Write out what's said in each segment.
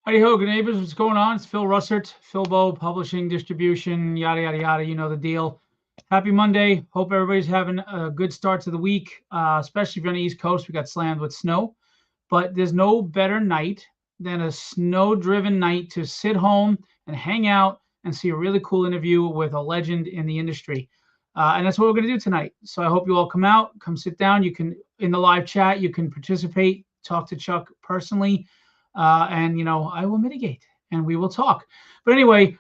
Howdy ho, good neighbors. What's going on? It's Phil Russert, Philbo, publishing, distribution, yada, yada, yada. You know the deal. Happy Monday. Hope everybody's having a good start to the week, especially if you're on the East Coast. We got slammed with snow, but there's no better night than a snow driven night to sit home and hang out and see a really cool interview with a legend in the industry. And that's what we're going to do tonight. So I hope you all come out, come sit down. You can, in the live chat, you can participate, talk to Chuck personally. And I will mitigate and we will talk. But anyway,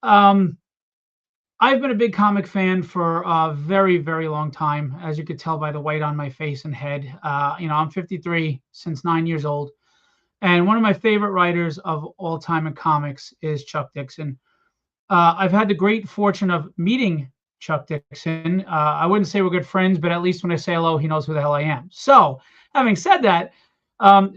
I've been a big comic fan for a very, very long time, as you could tell by the white on my face and head. I'm 53 since 9 years old, and one of my favorite writers of all time in comics is Chuck Dixon. I've had the great fortune of meeting Chuck Dixon. I wouldn't say we're good friends, but at least when I say hello, he knows who the hell I am. So, having said that,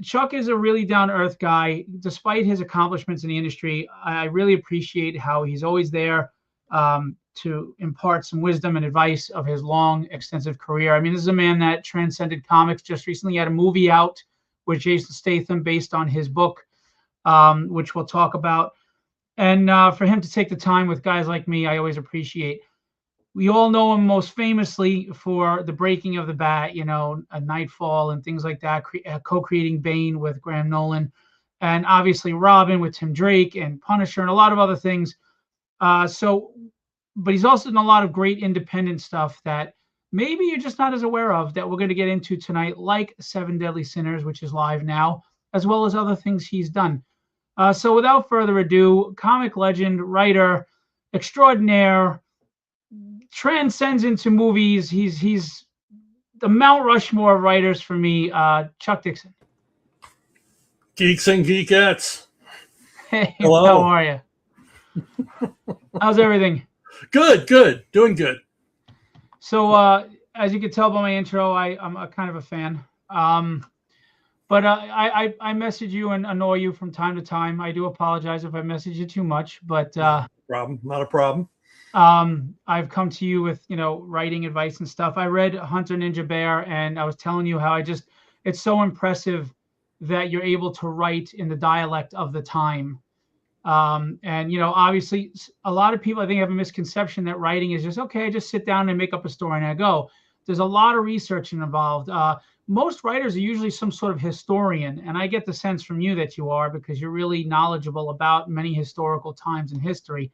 Chuck is a really down-to-earth guy. Despite his accomplishments in the industry, I really appreciate how he's always there to impart some wisdom and advice of his long, extensive career. I mean, this is a man that transcended comics. Just recently had a movie out with Jason Statham based on his book, which we'll talk about. And for him to take the time with guys like me, I always appreciate. We all know him most famously for the breaking of the bat, a Nightfall and things like that, co-creating Bane with Graham Nolan, and obviously Robin with Tim Drake and Punisher and a lot of other things. But he's also done a lot of great independent stuff that maybe you're just not as aware of that we're going to get into tonight, like Seven Deadly Sinners, which is live now, as well as other things he's done. So without further ado, comic legend, writer, extraordinaire, transcends into movies. He's the Mount Rushmore of writers for me. Chuck Dixon. Geeks and geekettes. Hey, hello. How are you? How's everything? Good. Doing good. So, as you can tell by my intro, I'm a kind of a fan. But I message you and annoy you from time to time. I do apologize if I message you too much, but not a problem. I've come to you with, writing advice and stuff. I read Hunter Ninja Bear, and I was telling you how it's so impressive that you're able to write in the dialect of the time. And, obviously a lot of people, I think, have a misconception that writing is just, okay, I just sit down and make up a story and I go. There's a lot of research involved. Most writers are usually some sort of historian, and I get the sense from you that you are, because you're really knowledgeable about many historical times in history.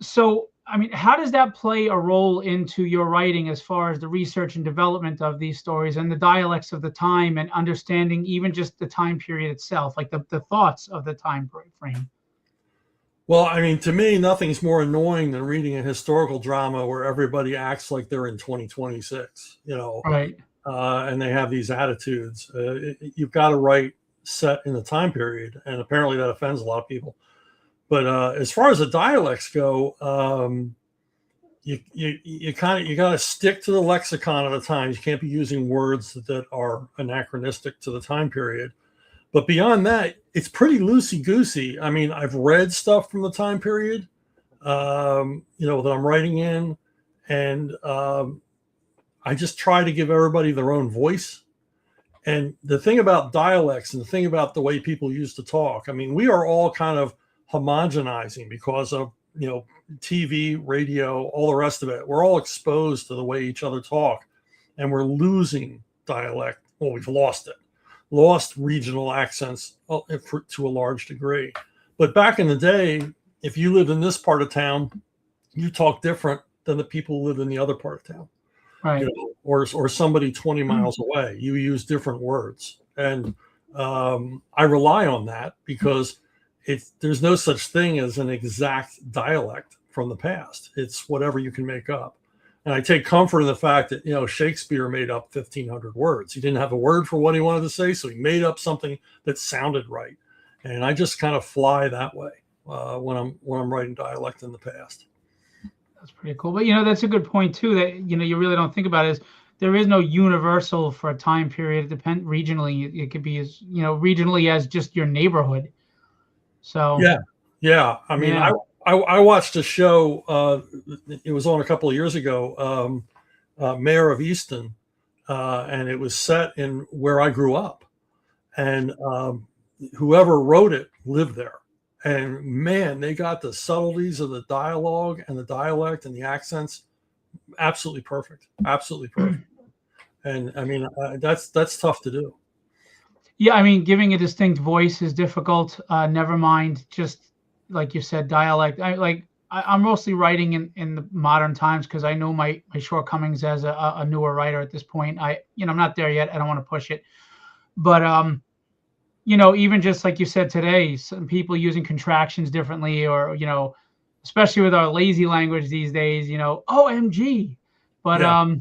So, I mean, how does that play a role into your writing as far as the research and development of these stories and the dialects of the time and understanding even just the time period itself, like the thoughts of the time frame? Well, I mean, to me, nothing's more annoying than reading a historical drama where everybody acts like they're in 2026, Right. And they have these attitudes. You've got to write set in the time period, and apparently that offends a lot of people. But as far as the dialects go, you got to stick to the lexicon of the times. You can't be using words that are anachronistic to the time period. But beyond that, it's pretty loosey-goosey. I mean, I've read stuff from the time period, that I'm writing in, and I just try to give everybody their own voice. And the thing about dialects and the thing about the way people used to talk, I mean, we are all kind of homogenizing because of, TV, radio, all the rest of it. We're all exposed to the way each other talk, and we're losing dialect. Well, we've lost regional accents to a large degree. But back in the day, if you lived in this part of town, you talk different than the people who lived in the other part of town. Right. Or somebody 20 miles away, you use different words. And I rely on that because there's no such thing as an exact dialect from the past. It's whatever you can make up. And I take comfort in the fact that, Shakespeare made up 1,500 words. He didn't have a word for what he wanted to say, so he made up something that sounded right. And I just kind of fly that way when I'm writing dialect in the past. That's pretty cool. But, that's a good point, too, that, you really don't think about is there is no universal for a time period. It depends regionally. It could be as, regionally as just your neighborhood. So, yeah. I mean, yeah. I watched a show. It was on a couple of years ago, Mayor of Easton, and it was set in where I grew up. And whoever wrote it lived there. And man, they got the subtleties of the dialogue and the dialect and the accents absolutely perfect. Absolutely perfect. And I mean, that's tough to do. Yeah, I mean, giving a distinct voice is difficult. Never mind, just like you said, dialect. I'm mostly writing in the modern times because I know my shortcomings as a newer writer at this point. I'm not there yet. I don't want to push it, but even just like you said today, some people using contractions differently, or especially with our lazy language these days, OMG. But Yeah.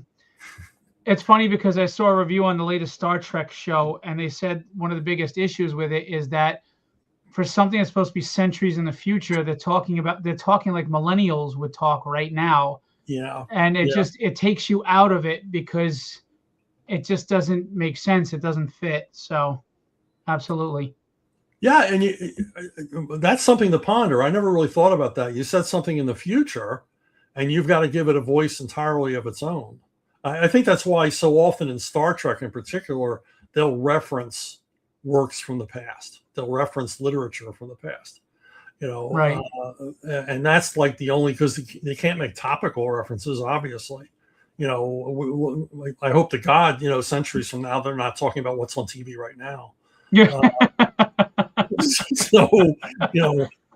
It's funny because I saw a review on the latest Star Trek show, and they said one of the biggest issues with it is that for something that's supposed to be centuries in the future, they're talking like millennials would talk right now. Yeah. And Yeah. it takes you out of it because it just doesn't make sense. It doesn't fit. So absolutely. Yeah, and that's something to ponder. I never really thought about that. You said something in the future, and you've got to give it a voice entirely of its own. I think that's why so often in Star Trek in particular, they'll reference works from the past. They'll reference literature from the past. Right. And that's like the only, because they can't make topical references, obviously. I hope to God, centuries from now, they're not talking about what's on TV right now. Yeah. So,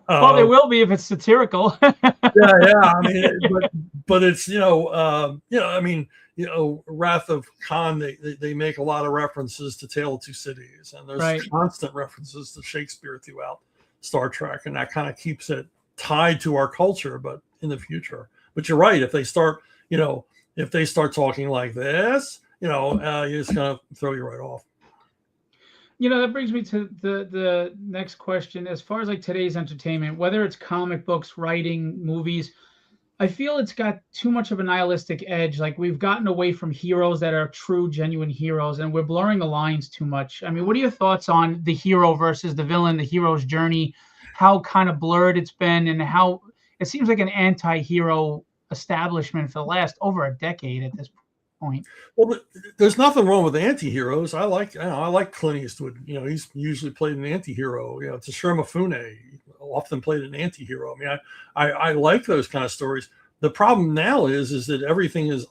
well, they will be if it's satirical. yeah. I mean, but it's Wrath of Khan. They make a lot of references to Tale of Two Cities, and there's Right. constant references to Shakespeare throughout Star Trek, and that kind of keeps it tied to our culture. But in the future, but you're right. If they start talking like this, you're just gonna throw you right off. That brings me to the next question. As far as like today's entertainment, whether it's comic books, writing, movies, I feel it's got too much of a nihilistic edge. Like we've gotten away from heroes that are true, genuine heroes, and we're blurring the lines too much. I mean, what are your thoughts on the hero versus the villain, the hero's journey, how kind of blurred it's been, and how it seems like an anti-hero establishment for the last over a decade at this point? Well, there's nothing wrong with anti-heroes. I like Clint Eastwood. He's usually played an anti-hero. Toshiro Mifune often played an anti-hero. I mean, I like those kind of stories. The problem now is that everything is,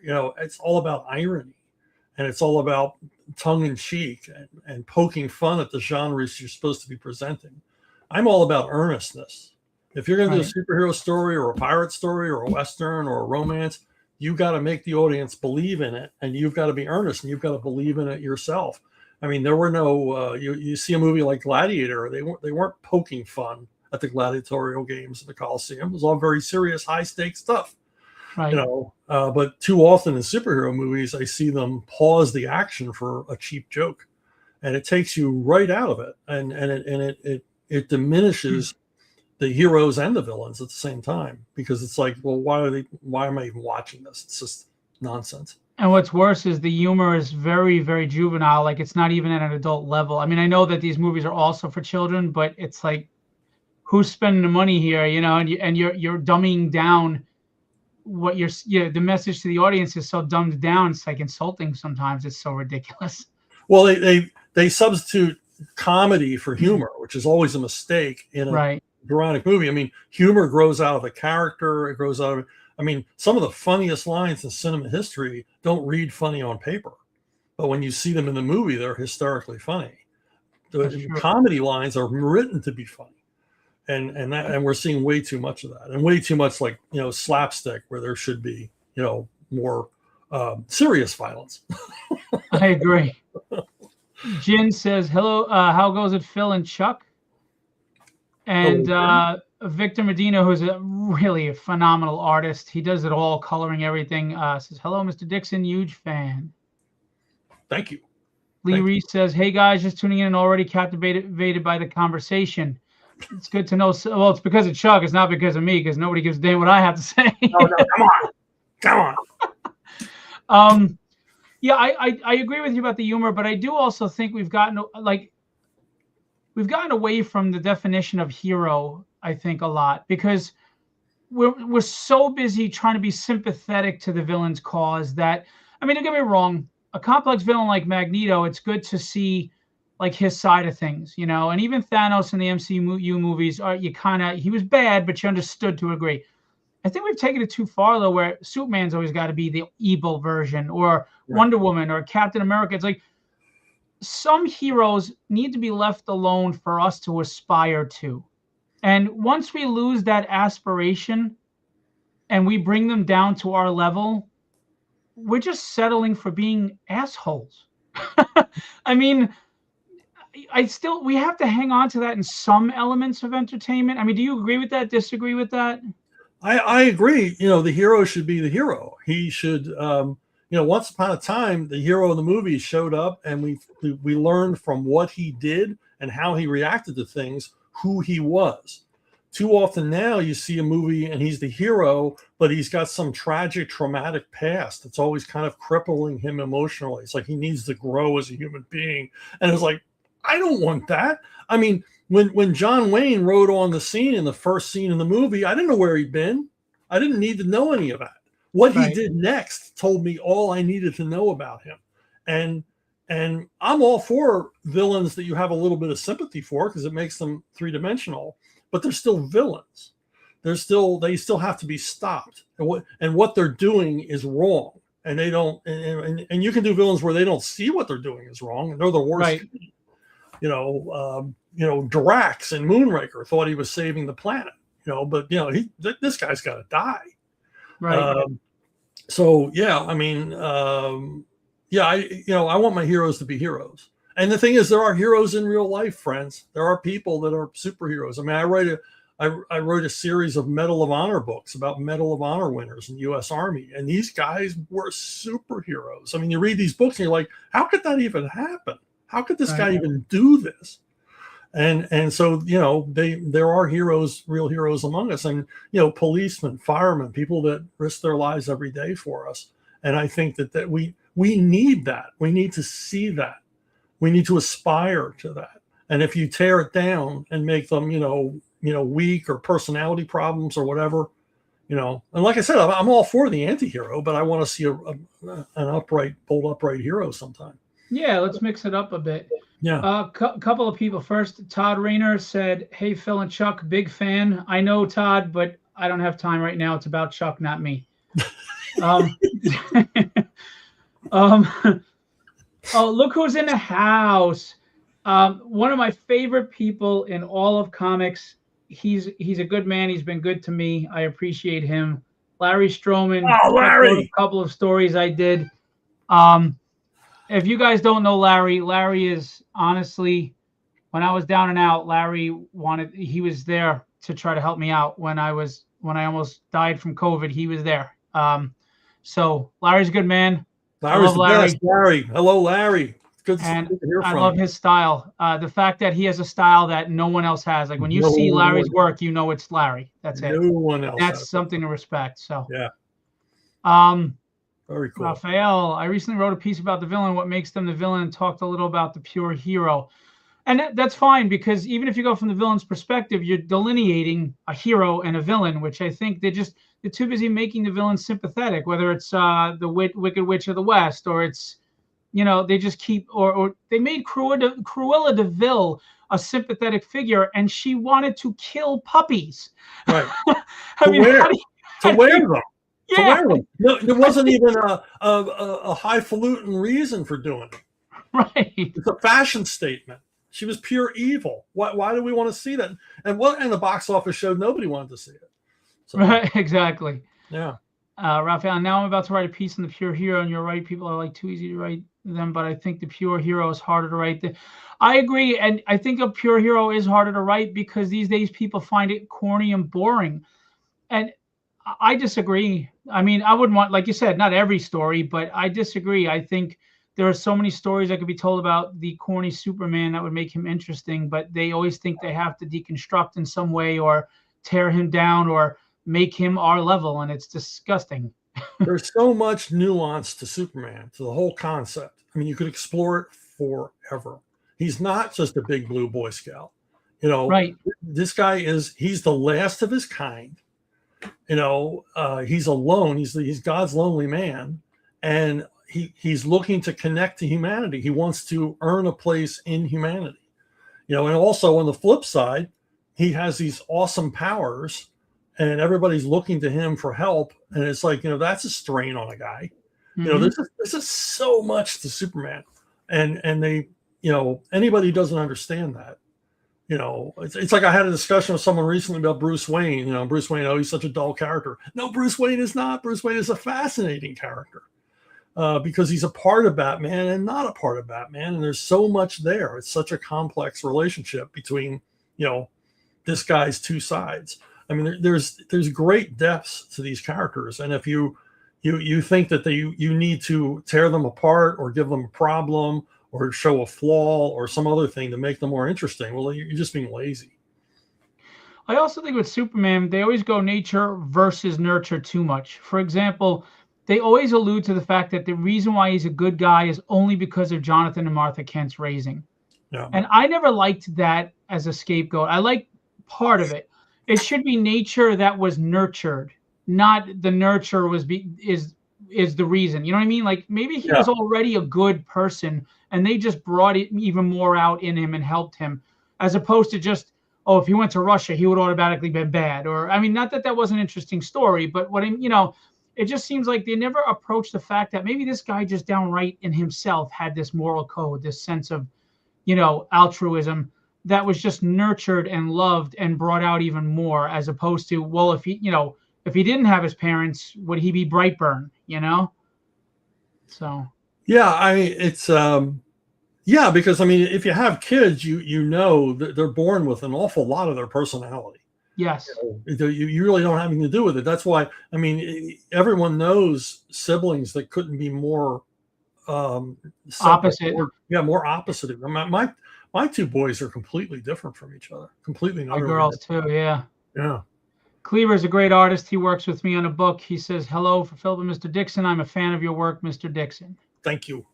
it's all about irony, and it's all about tongue-in-cheek and poking fun at the genres you're supposed to be presenting. I'm all about earnestness. If you're going to do a superhero story or a pirate story or a Western or a romance, you got to make the audience believe in it, and you've got to be earnest, and you've got to believe in it yourself. I mean, there were no. You see a movie like Gladiator, they weren't poking fun at the gladiatorial games in the Coliseum. It was all very serious, high stakes stuff. Right. But too often in superhero movies, I see them pause the action for a cheap joke, and it takes you right out of it, and it diminishes the heroes and the villains at the same time, because it's like, well, why am I even watching this? It's just nonsense. And what's worse is the humor is very, very juvenile. Like it's not even at an adult level. I mean, I know that these movies are also for children, but it's like, who's spending the money here? And you're dumbing down what the message to the audience is so dumbed down. It's like insulting sometimes. It's so ridiculous. Well, they substitute comedy for humor, which is always a mistake in a dramatic movie. I mean, humor grows out of the character. It grows out of it. I mean, some of the funniest lines in cinema history don't read funny on paper, but when you see them in the movie, they're hysterically funny. The comedy lines are written to be funny, and we're seeing way too much of that, and way too much like slapstick where there should be more serious violence. I agree. Jin says, "Hello, how goes it, Phil and Chuck?" And Victor Medina, who's really a phenomenal artist, he does it all, coloring everything. Says, "Hello, Mr. Dixon, huge fan." Thank you. Lee Reese says, "Hey guys, just tuning in and already captivated by the conversation. It's good to know." Well, it's because of Chuck. It's not because of me, because nobody gives a damn what I have to say. No, come on. Yeah, I agree with you about the humor, but I do also think we've gotten away from the definition of hero, I think, a lot, because we're so busy trying to be sympathetic to the villain's cause that, I mean, don't get me wrong, a complex villain like Magneto, it's good to see like his side of things, and even Thanos in the MCU movies he was bad, but you understood to a degree. I think we've taken it too far though, where Superman's always got to be the evil version, or Wonder Woman or Captain America. It's like some heroes need to be left alone for us to aspire to. And once we lose that aspiration and we bring them down to our level, we're just settling for being assholes. I mean, we have to hang on to that in some elements of entertainment. I mean, do you agree with that? Disagree with that? I agree. The hero should be the hero. He should, once upon a time, the hero of the movie showed up, and we learned from what he did and how he reacted to things, who he was. Too often now you see a movie and he's the hero, but he's got some tragic, traumatic past that's always kind of crippling him emotionally. It's like he needs to grow as a human being. And it's like, I don't want that. I mean, when John Wayne rode on the scene in the first scene in the movie, I didn't know where he'd been. I didn't need to know any of that. What he did next told me all I needed to know about him. And I'm all for villains that you have a little bit of sympathy for, because it makes them three-dimensional, but they're still villains. They still have to be stopped. And what they're doing is wrong. And they don't, and you can do villains where they don't see what they're doing is wrong, and they're the worst. Right. Drax in Moonraker thought he was saving the planet, but this guy's got to die. Right. So yeah, I mean, I want my heroes to be heroes. And the thing is, there are heroes in real life, friends. There are people that are superheroes. I mean, I wrote a series of Medal of Honor books about Medal of Honor winners in the U.S. Army, and these guys were superheroes. I mean, you read these books and you're like, how could that even happen? How could this guy even do this? And so, there are heroes, real heroes among us, and, policemen, firemen, people that risk their lives every day for us. And I think that we need that. We need to see that. We need to aspire to that. And if you tear it down and make them, weak or personality problems or whatever, and like I said, I'm all for the anti-hero, but I want to see an upright, bold, upright hero sometime. Yeah, let's mix it up a bit. Yeah. Couple of people. First, Todd Rayner said, "Hey, Phil and Chuck, big fan. I know Todd, but I don't have time right now. It's about Chuck, not me." Oh, look who's in the house. One of my favorite people in all of comics. He's a good man. He's been good to me. I appreciate him. Larry Stroman. Oh, Larry! A couple of stories I did. If you guys don't know Larry is honestly, when I was down and out, he was there to try to help me out when I almost died from COVID. He was there. So Larry's a good man. Larry's the best. Larry. Hello, Larry. Good to hear from. I love his style. The fact that he has a style that no one else has. Like when you see Larry's work, it's Larry. That's it. No one else. That's something to respect. So yeah. Very cool. Raphael, I recently wrote a piece about the villain, what makes them the villain, and talked a little about the pure hero. And that's fine, because even if you go from the villain's perspective, you're delineating a hero and a villain, which I think they're too busy making the villain sympathetic, whether it's the Wicked Witch of the West, or it's, they just keep, or they made Cruella de Vil a sympathetic figure, and she wanted to kill puppies. Right. To wear them. Yeah. No, there wasn't even a highfalutin reason for doing it. Right. It's a fashion statement. She was pure evil. Why do we want to see that? And the box office showed nobody wanted to see it. So, right, exactly. Yeah. Raphael, now I'm about to write a piece on the pure hero, and you're right, people are too easy to write them, but I think the pure hero is harder to write. I agree, and I think a pure hero is harder to write because these days people find it corny and boring. And I disagree. I mean, I wouldn't want, like you said, not every story, but I disagree. I think there are so many stories that could be told about the corny Superman that would make him interesting, but they always think they have to deconstruct in some way or tear him down or make him our level, and it's disgusting. There's so much nuance to Superman, to the whole concept. I mean, you could explore it forever. He's not just a big blue Boy Scout. Right. This guy he's the last of his kind. He's alone. He's God's lonely man. And he's looking to connect to humanity. He wants to earn a place in humanity, and also on the flip side, he has these awesome powers, and everybody's looking to him for help. And it's like, that's a strain on a guy. This is so much to Superman, and they, anybody who doesn't understand that. It's like I had a discussion with someone recently about Bruce Wayne. Bruce Wayne, he's such a dull character. No, Bruce Wayne is not. Bruce Wayne is a fascinating character because he's a part of Batman and not a part of Batman. And there's so much there. It's such a complex relationship between, this guy's two sides. I mean, there's great depths to these characters. And if you think that you need to tear them apart or give them a problem or show a flaw or some other thing to make them more interesting, well, you're just being lazy. I also think with Superman, they always go nature versus nurture too much. For example, they always allude to the fact that the reason why he's a good guy is only because of Jonathan and Martha Kent's raising. Yeah. And I never liked that as a scapegoat. I like part of it. It should be nature that was nurtured, not the nurture is the reason. You know what I mean? Like maybe he was already a good person and they just brought it even more out in him and helped him, as opposed to just, if he went to Russia, he would automatically be bad. Or, I mean, not that was an interesting story, but it just seems like they never approached the fact that maybe this guy just downright in himself had this moral code, this sense of, altruism that was just nurtured and loved and brought out even more, as opposed to, well, if he didn't have his parents, would he be Brightburn, So. Yeah, it's because if you have kids, that they're born with an awful lot of their personality. Yes. You really don't have anything to do with it. That's why, everyone knows siblings that couldn't be more opposite. More opposite. My two boys are completely different from each other. Completely. My girls too. Yeah. Yeah. Cleaver is a great artist. He works with me on a book. He says, "Hello for Philbo, Mr. Dixon. I'm a fan of your work, Mr. Dixon." Thank you.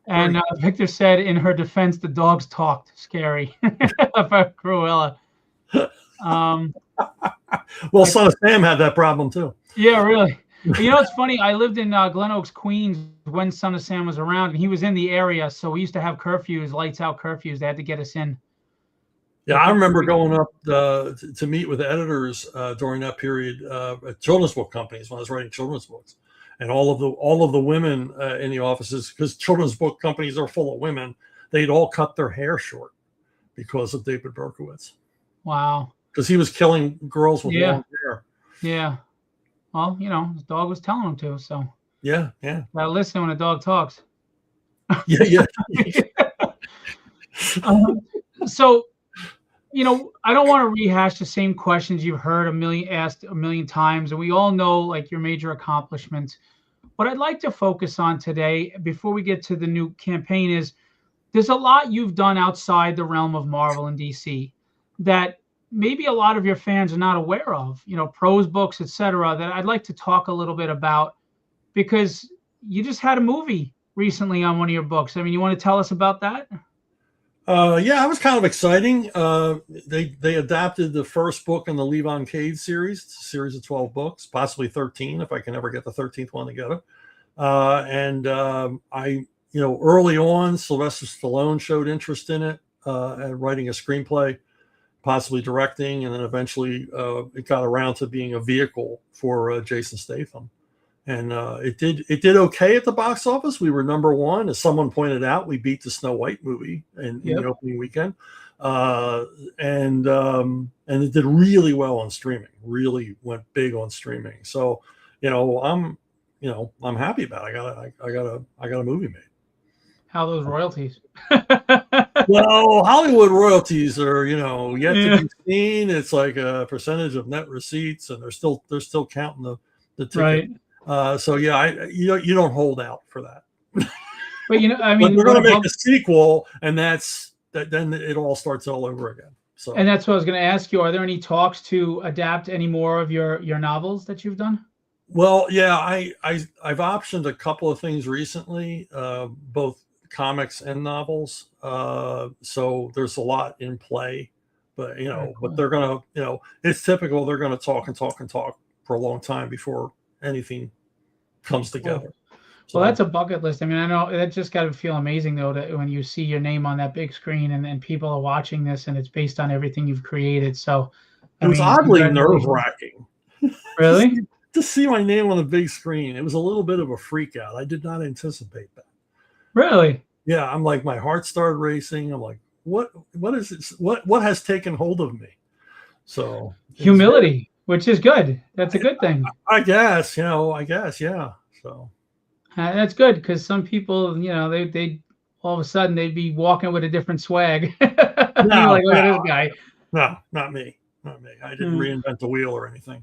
And Victor said, in her defense, the dogs talked. Scary. About Cruella. Well, Son of Sam had that problem too. Yeah, really. It's funny. I lived in Glen Oaks, Queens when Son of Sam was around, and he was in the area. So we used to have curfews, lights out curfews. They had to get us in. Yeah, I remember going up to meet with editors during that period at children's book companies when I was writing children's books, and all of the women in the offices, because children's book companies are full of women, they'd all cut their hair short because of David Berkowitz. Wow. Because he was killing girls with long hair. Yeah. Well, his dog was telling him to, so. Yeah. Gotta listen when a dog talks. Yeah. So, I don't want to rehash the same questions you've heard asked a million times, and we all know like your major accomplishments. What I'd like to focus on today, before we get to the new campaign, is there's a lot you've done outside the realm of Marvel and DC that maybe a lot of your fans are not aware of, prose books, etc., that I'd like to talk a little bit about, because you just had a movie recently on one of your books. I mean, you want to tell us about that? Yeah, it was kind of exciting. They adapted the first book in the Levon Cade series. It's a series of 12 books, possibly 13 if I can ever get the 13th one together. And I, early on, Sylvester Stallone showed interest in it, and writing a screenplay, possibly directing, and then eventually it got around to being a vehicle for Jason Statham. And it did okay at the box office. We were number one. As someone pointed out, we beat the Snow White movie in the opening weekend. And it did really well on streaming, really went big on streaming. So, I'm happy about it. I got a movie made. How are those royalties? Well, Hollywood royalties are, yet to be seen. It's like a percentage of net receipts, and they're still counting the ticket. Right. So yeah, you don't hold out for that. But I mean, we're going to make a sequel, and then it all starts all over again. So, and that's what I was going to ask you. Are there any talks to adapt any more of your novels that you've done? Well, yeah, I've optioned a couple of things recently, both comics and novels. So there's a lot in play, but cool. But they're going to, it's typical. They're going to talk and talk and talk for a long time before anything comes together. Well, So that's a bucket list. I mean, I know that just got to feel amazing though, that when you see your name on that big screen and people are watching this and it's based on everything you've created. So, it I was mean, oddly nerve congratulations. wracking to Really? see, to see my name on the big screen. It was a little bit of a freak out. I did not anticipate that. Really? Yeah, I'm like, my heart started racing. I'm like, what is this? What has taken hold of me? So it was very, Humility, which is good. That's a good thing. I guess, I guess, yeah. So That's good because some people, they all of a sudden they'd be walking with a different swag. You're no, like, look at this guy. no, not me. Not me. I didn't Hmm. reinvent the wheel or anything.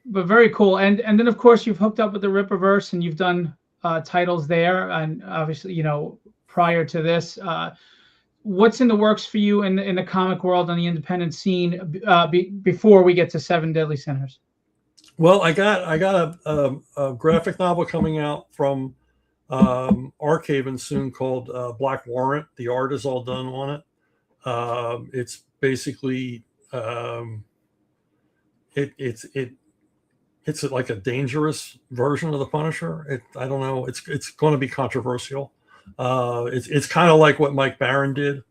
But very cool. And then of course you've hooked up with the Rippaverse and you've done titles there. And obviously, prior to this, what's in the works for you in the comic world on the independent scene before we get to Seven Deadly Sinners? Well, I got a graphic novel coming out from Archaven soon called Black Warrant. The art is all done on it. It's basically it's like a dangerous version of the Punisher. I don't know. It's going to be controversial. It's kind of like what Mike Barron did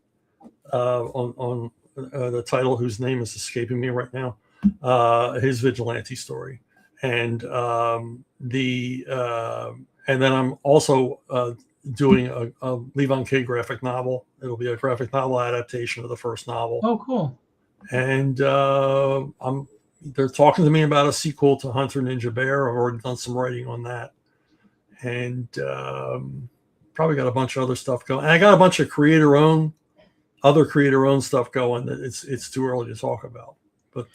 on the title, whose name is escaping me right now. His vigilante story, and and then I'm also doing a Levon K graphic novel. It'll be a graphic novel adaptation of the first novel. Oh, cool. And they're talking to me about a sequel to Hunter Ninja Bear. I've already done some writing on that, and probably got a bunch of other stuff going. And I got a bunch of other creator-owned stuff going that it's too early to talk about. But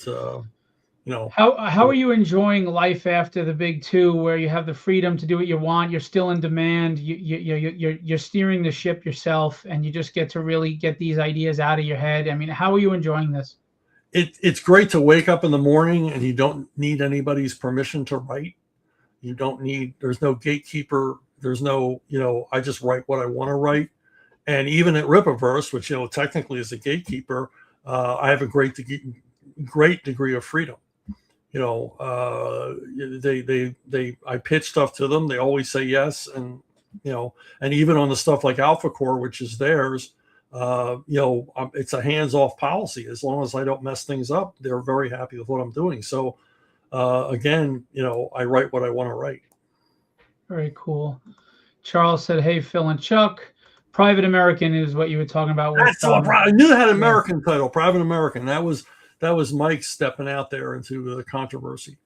how are you enjoying life after the big two, where you have the freedom to do what you want? You're still in demand. You're steering the ship yourself, and you just get to really get these ideas out of your head. I mean, how are you enjoying this? It's great to wake up in the morning and you don't need anybody's permission to write. There's no gatekeeper. There's no, I just write what I want to write. And even at Rippaverse, which, technically is a gatekeeper, I have a great degree of freedom. I pitch stuff to them. They always say yes. And, and even on the stuff like Alpha Core, which is theirs, it's a hands-off policy. As long as I don't mess things up, they're very happy with what I'm doing. So again, I write what I want to write. Very cool. Charles said, "Hey, Phil and Chuck, Private American is what you were talking about." That's I knew it had an American title, Private American. That was Mike stepping out there into the controversy.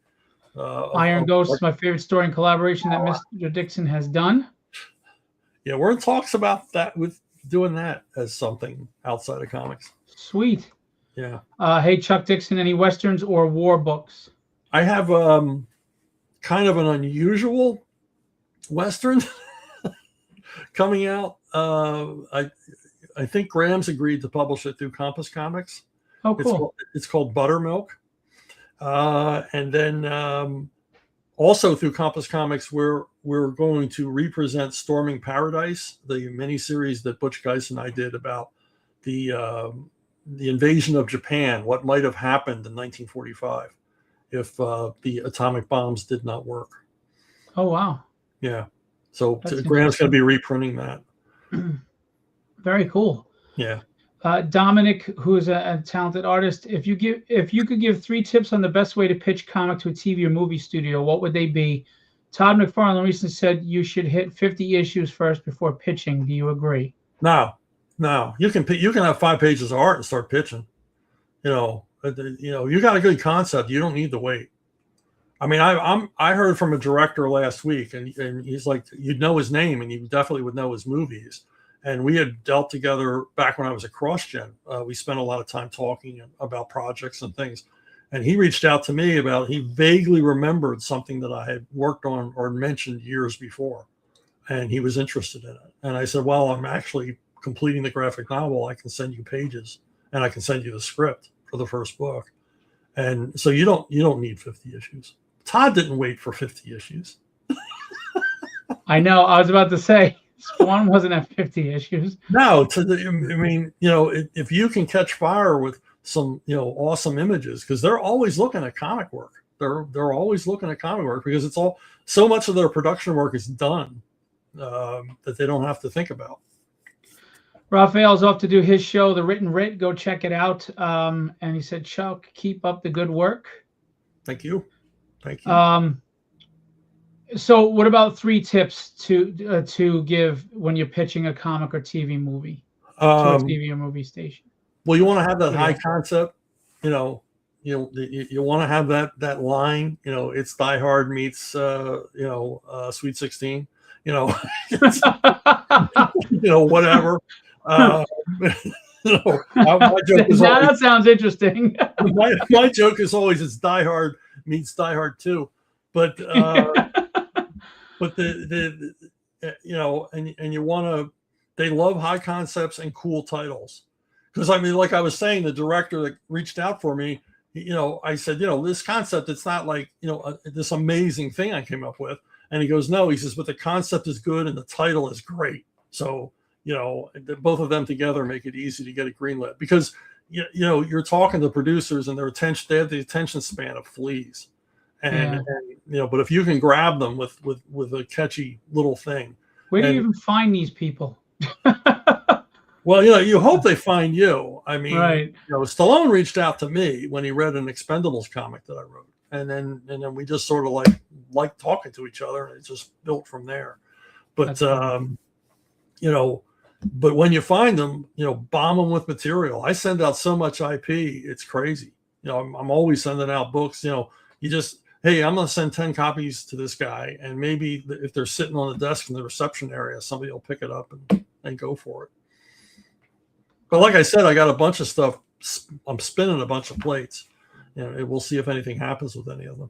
Iron Ghost is my favorite story and collaboration that Mr. Dixon has done. Yeah, we're in talks about that, with doing that as something outside of comics. Sweet. Yeah. Hey, Chuck Dixon, any Westerns or war books? I have kind of an unusual Western coming out. I think Graham's agreed to publish it through Compass Comics. Oh, cool. It's called Buttermilk. And then also through Compass Comics, we're going to represent Storming Paradise, the miniseries that Butch Geis and I did about the invasion of Japan, what might have happened in 1945 if the atomic bombs did not work. Oh, wow. Yeah. So Graham's going to be reprinting that. Very cool. Yeah. Dominic, who is a talented artist, if you could give 3 tips on the best way to pitch comic to a TV or movie studio, what would they be? Todd McFarlane recently said you should hit 50 issues first before pitching. Do you agree? No. You can have 5 pages of art and start pitching. You got a good concept. You don't need to wait. I mean, I heard from a director last week, and he's like, you'd know his name, and you definitely would know his movies. And we had dealt together back when I was at CrossGen. We spent a lot of time talking about projects and things. And he reached out to me he vaguely remembered something that I had worked on or mentioned years before. And he was interested in it. And I said, well, I'm actually completing the graphic novel. I can send you pages, and I can send you the script for the first book. And so you don't need 50 issues. Todd didn't wait for 50 issues. I know. I was about to say, Spawn wasn't at 50 issues. No, if you can catch fire with some, awesome images, because they're always looking at comic work. they're always looking at comic work because it's all so much of their production work is done that they don't have to think about. Raphael's off to do his show, The Written Writ. Go check it out. And he said, Chuck, keep up the good work. Thank you. Thank you. So what about 3 tips to give when you're pitching a comic or TV movie to a TV or movie station? Well, you want to have that high concept, you want to have that line, it's Die Hard meets, Sweet 16, whatever. My joke is now that sounds interesting. my joke is always it's Die Hard meets Die Hard 2, but and you want to. They love high concepts and cool titles, because I mean, like I was saying, the director that reached out for me, I said, this concept, it's not like this amazing thing I came up with, and he goes, no, he says, but the concept is good and the title is great, so. Both of them together make it easy to get it greenlit because you're talking to producers and they have the attention span of fleas, and but if you can grab them with a catchy little thing, where do you even find these people? Well, you hope they find you. I mean, right. Stallone reached out to me when he read an Expendables comic that I wrote, and then we just sort of like talking to each other, and it just built from there. But but when you find them, bomb them with material. I send out so much IP, it's crazy. I'm always sending out books. You just, hey, I'm going to send 10 copies to this guy. And maybe if they're sitting on the desk in the reception area, somebody will pick it up and go for it. But like I said, I got a bunch of stuff. I'm spinning a bunch of plates. We'll see if anything happens with any of them.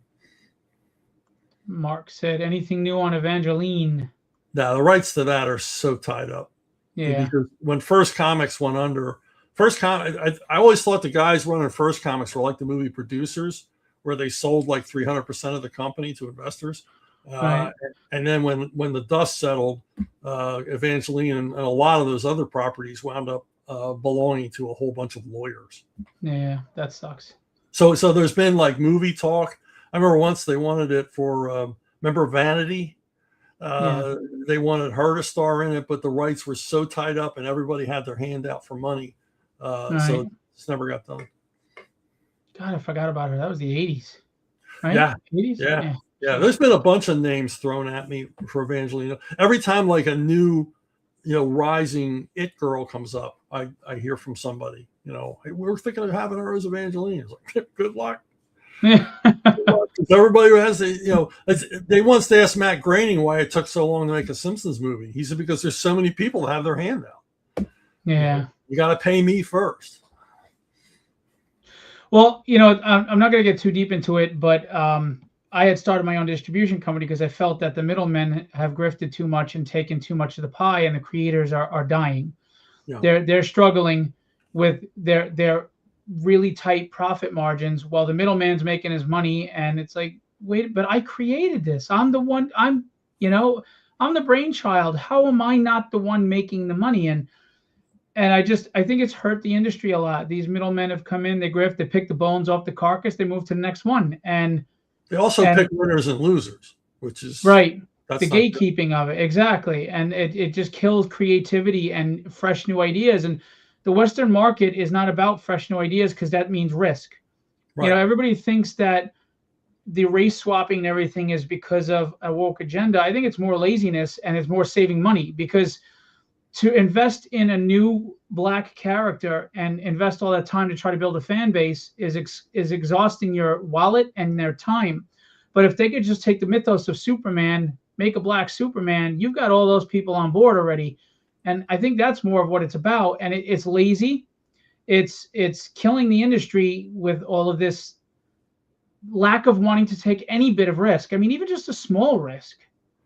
Mark said, anything new on Evangeline? Now, the rights to that are so tied up. Yeah. Because when First Comics went under, I always thought the guys running First Comics were like the movie producers, where they sold like 300% of the company to investors. Right. And then when the dust settled, Evangeline and a lot of those other properties wound up belonging to a whole bunch of lawyers. Yeah, that sucks. So there's been like movie talk. I remember once they wanted it for, remember Vanity? They wanted her to star in it, but the rights were so tied up and everybody had their hand out for money. So it's never got done. God, I forgot about her. That was the 80s, right? Yeah. 80s? Yeah. There's been a bunch of names thrown at me for Evangeline. Every time like a new, rising it girl comes up, I hear from somebody, hey, we're thinking of having her as Evangeline. It's like, good luck. Everybody who has they once asked Matt Groening why it took so long to make a Simpsons movie. He said because there's so many people that have their hand out. Yeah, you got to pay me first. Well, I'm not going to get too deep into it, but I had started my own distribution company because I felt that the middlemen have grifted too much and taken too much of the pie, and the creators are dying. Yeah. They're struggling with their really tight profit margins while the middleman's making his money, and it's like, wait, but I created this. I'm the one. I'm the brainchild. How am I not the one making the money? And I think it's hurt the industry a lot. These middlemen have come in, they grift, they pick the bones off the carcass, they move to the next one, and they also pick winners and losers, which is right. The gatekeeping of it, exactly, and it just kills creativity and fresh new ideas. And the Western market is not about fresh new ideas because that means risk. Right. Everybody thinks that the race swapping and everything is because of a woke agenda. I think it's more laziness and it's more saving money, because to invest in a new black character and invest all that time to try to build a fan base is exhausting your wallet and their time. But if they could just take the mythos of Superman, make a black Superman, you've got all those people on board already. And I think that's more of what it's about. And it's lazy. It's killing the industry with all of this lack of wanting to take any bit of risk. I mean, even just a small risk.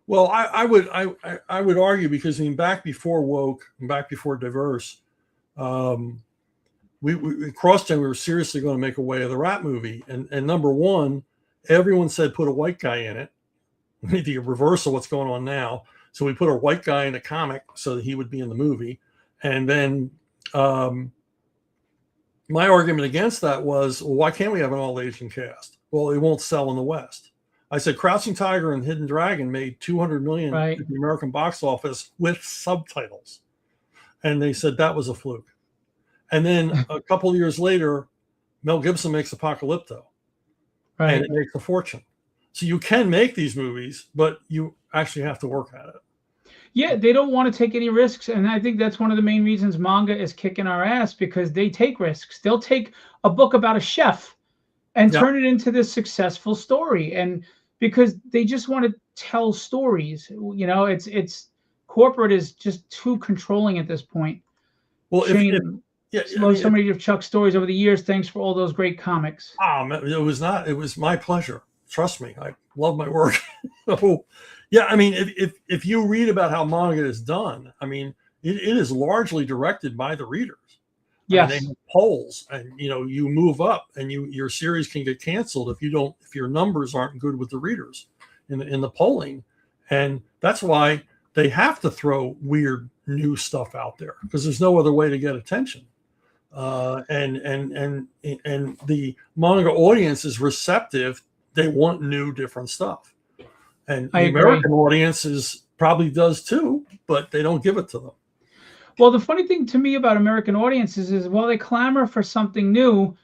Well, I would argue, because back before woke and back before diverse, we CrossGen, we were seriously going to make a Way of the Rat movie, and number one, everyone said put a white guy in it. The reverse of what's going on now. So we put a white guy in a comic so that he would be in the movie. And then my argument against that was, well, why can't we have an all Asian cast? Well, it won't sell in the West. I said Crouching Tiger and Hidden Dragon made 200 million Right. at the American box office with subtitles. And they said that was a fluke. And then a couple of years later, Mel Gibson makes Apocalypto. Right. And it makes a fortune. So you can make these movies, but you actually have to work at it. Yeah, they don't want to take any risks. And I think that's one of the main reasons manga is kicking our ass, because they take risks. They'll take a book about a chef and turn it into this successful story. And because they just want to tell stories, you know, it's corporate is just too controlling at this point. Well, Shane, so many of Chuck's stories over the years. Thanks for all those great comics. It was my pleasure. Trust me, I love my work. So, yeah, I mean, if you read about how manga is done, I mean, it is largely directed by the readers. Yes. I mean, they have polls, and you move up, and your series can get canceled if your numbers aren't good with the readers in the polling, and that's why they have to throw weird new stuff out there, because there's no other way to get attention. And the manga audience is receptive. They want new, different stuff. And the American audience probably does too, but they don't give it to them. Well, the funny thing to me about American audiences is while they clamor for something new,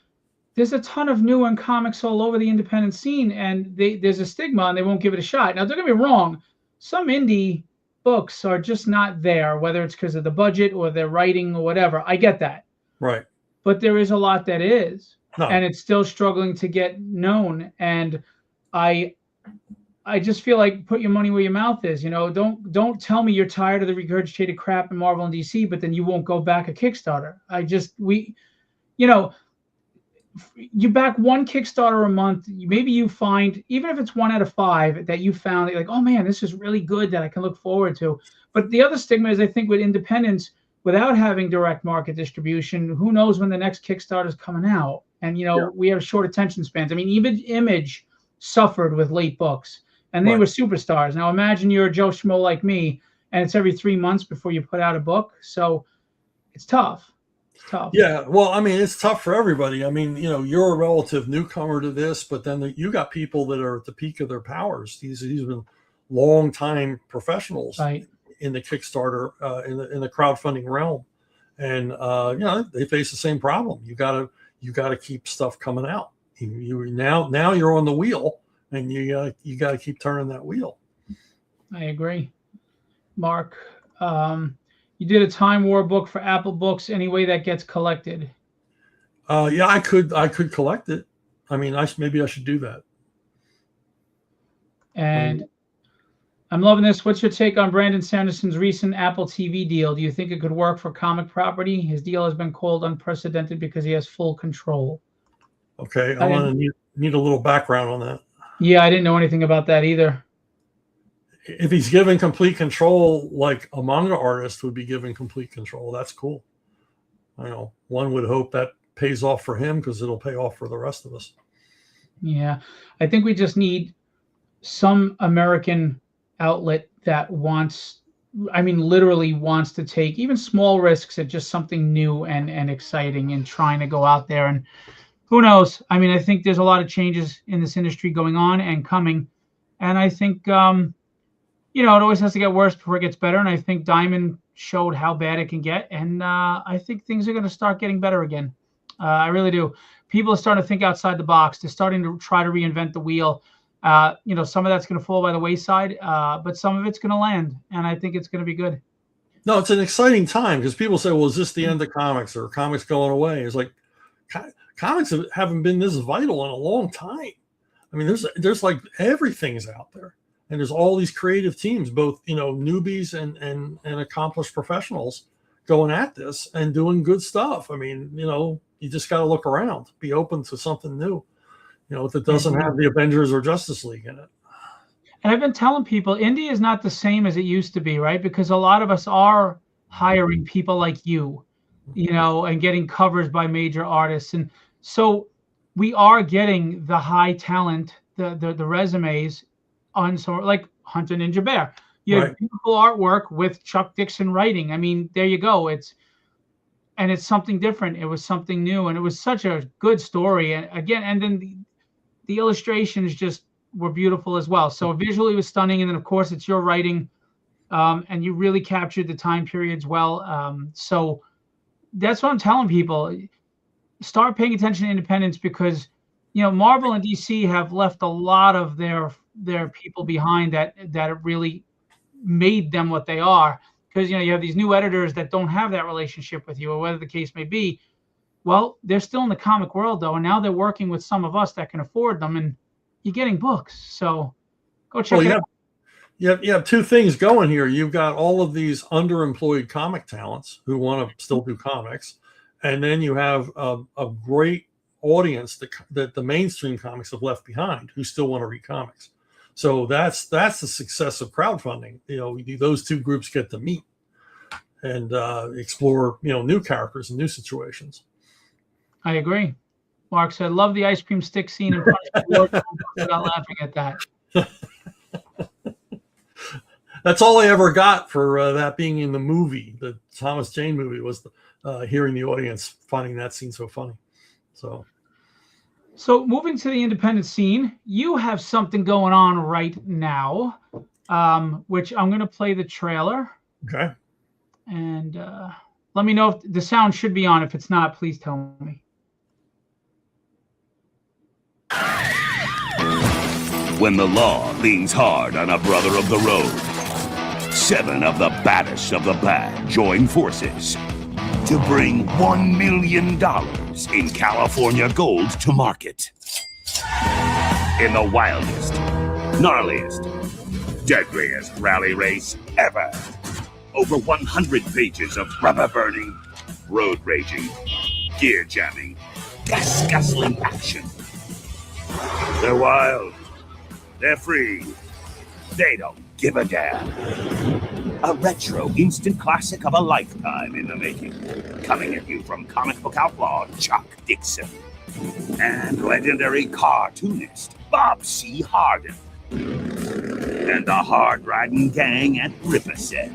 there's a ton of new and comics all over the independent scene, and there's a stigma and they won't give it a shot. Now, don't get me wrong. Some indie books are just not there, whether it's because of the budget or their writing or whatever. I get that. Right. But there is a lot that is. No. And it's still struggling to get known. And I just feel like put your money where your mouth is. Don't tell me you're tired of the regurgitated crap in Marvel and DC, but then you won't go back a Kickstarter. You back one Kickstarter a month, maybe you find, even if it's 1 out of 5 that you found, like, oh man, this is really good that I can look forward to. But the other stigma is, I think, with independents, without having direct market distribution, who knows when the next Kickstarter is coming out? And, we have short attention spans. I mean, even Image suffered with late books, and they were superstars. Now imagine you're a Joe Schmo like me, and it's every 3 months before you put out a book. So it's tough. It's tough. Yeah. Well, I mean, it's tough for everybody. I mean, you're a relative newcomer to this, but then you got people that are at the peak of their powers. These have been long time professionals in the Kickstarter, in the crowdfunding realm. And, they face the same problem. You gotta keep stuff coming out. Now you're on the wheel, and you gotta keep turning that wheel. I agree. Mark, you did a Time War book for Apple Books. Any way that gets collected? Yeah, I could collect it. I mean, maybe I should do that. And I'm loving this. What's your take on Brandon Sanderson's recent Apple TV deal? Do you think it could work for comic property? His deal has been called unprecedented because he has full control. Okay, I want to need a little background on that. Yeah, I didn't know anything about that either. If he's given complete control, like a manga artist would be given complete control, that's cool. One would hope that pays off for him, because it'll pay off for the rest of us. Yeah, I think we just need some American outlet that literally wants to take even small risks at just something new and exciting, and trying to go out there. And who knows? I mean, I think there's a lot of changes in this industry going on and coming. And I think, it always has to get worse before it gets better. And I think Diamond showed how bad it can get. And I think things are going to start getting better again. I really do. People are starting to think outside the box. They're starting to try to reinvent the wheel. Some of that's going to fall by the wayside, but some of it's going to land. And I think it's going to be good. No, it's an exciting time, because people say, well, is this the end of comics, or comics going away? It's like, comics haven't been this vital in a long time. I mean, there's like everything's out there, and there's all these creative teams, both newbies and accomplished professionals, going at this and doing good stuff. I mean, you just got to look around, be open to something new, that doesn't have the Avengers or Justice League in it. And I've been telling people, indie is not the same as it used to be, right? Because a lot of us are hiring people like you, and getting covers by major artists. And so we are getting the high talent, the resumes on like Hunter Ninja Bear. You have beautiful artwork with Chuck Dixon writing. I mean, there you go. It's something different. It was something new, and it was such a good story. And again, and then the illustrations just were beautiful as well. So visually it was stunning, and then of course it's your writing, and you really captured the time periods well. So that's what I'm telling people. Start paying attention to independents, because Marvel and DC have left a lot of their people behind that really made them what they are. Because you have these new editors that don't have that relationship with you, or whatever the case may be. Well, they're still in the comic world though, and now they're working with some of us that can afford them, and you're getting books. So go check it out. You have two things going here. You've got all of these underemployed comic talents who want to still do comics, and then you have a great audience that the mainstream comics have left behind, who still want to read comics. So that's the success of crowdfunding. Those two groups get to meet and explore new characters and new situations. I agree. Mark said, "Love the ice cream stick scene in Punishment." Without laughing at that. That's all I ever got for that being in the movie. The Thomas Jane movie was hearing the audience finding that scene so funny. So moving to the independent scene, you have something going on right now, which I'm going to play the trailer. Okay. And let me know if the sound should be on. If it's not, please tell me. When the law leans hard on a brother of the road, 7 of the baddest of the bad join forces to bring $1 million in California gold to market. In the wildest, gnarliest, deadliest rally race ever. Over 100 pages of rubber burning, road raging, gear jamming, gas guzzling action. They're wild. They're free. They don't give a damn. A retro instant classic of a lifetime in the making. Coming at you from comic book outlaw Chuck Dixon and legendary cartoonist Bob C. Hardin. And the hard-riding gang at Riverside.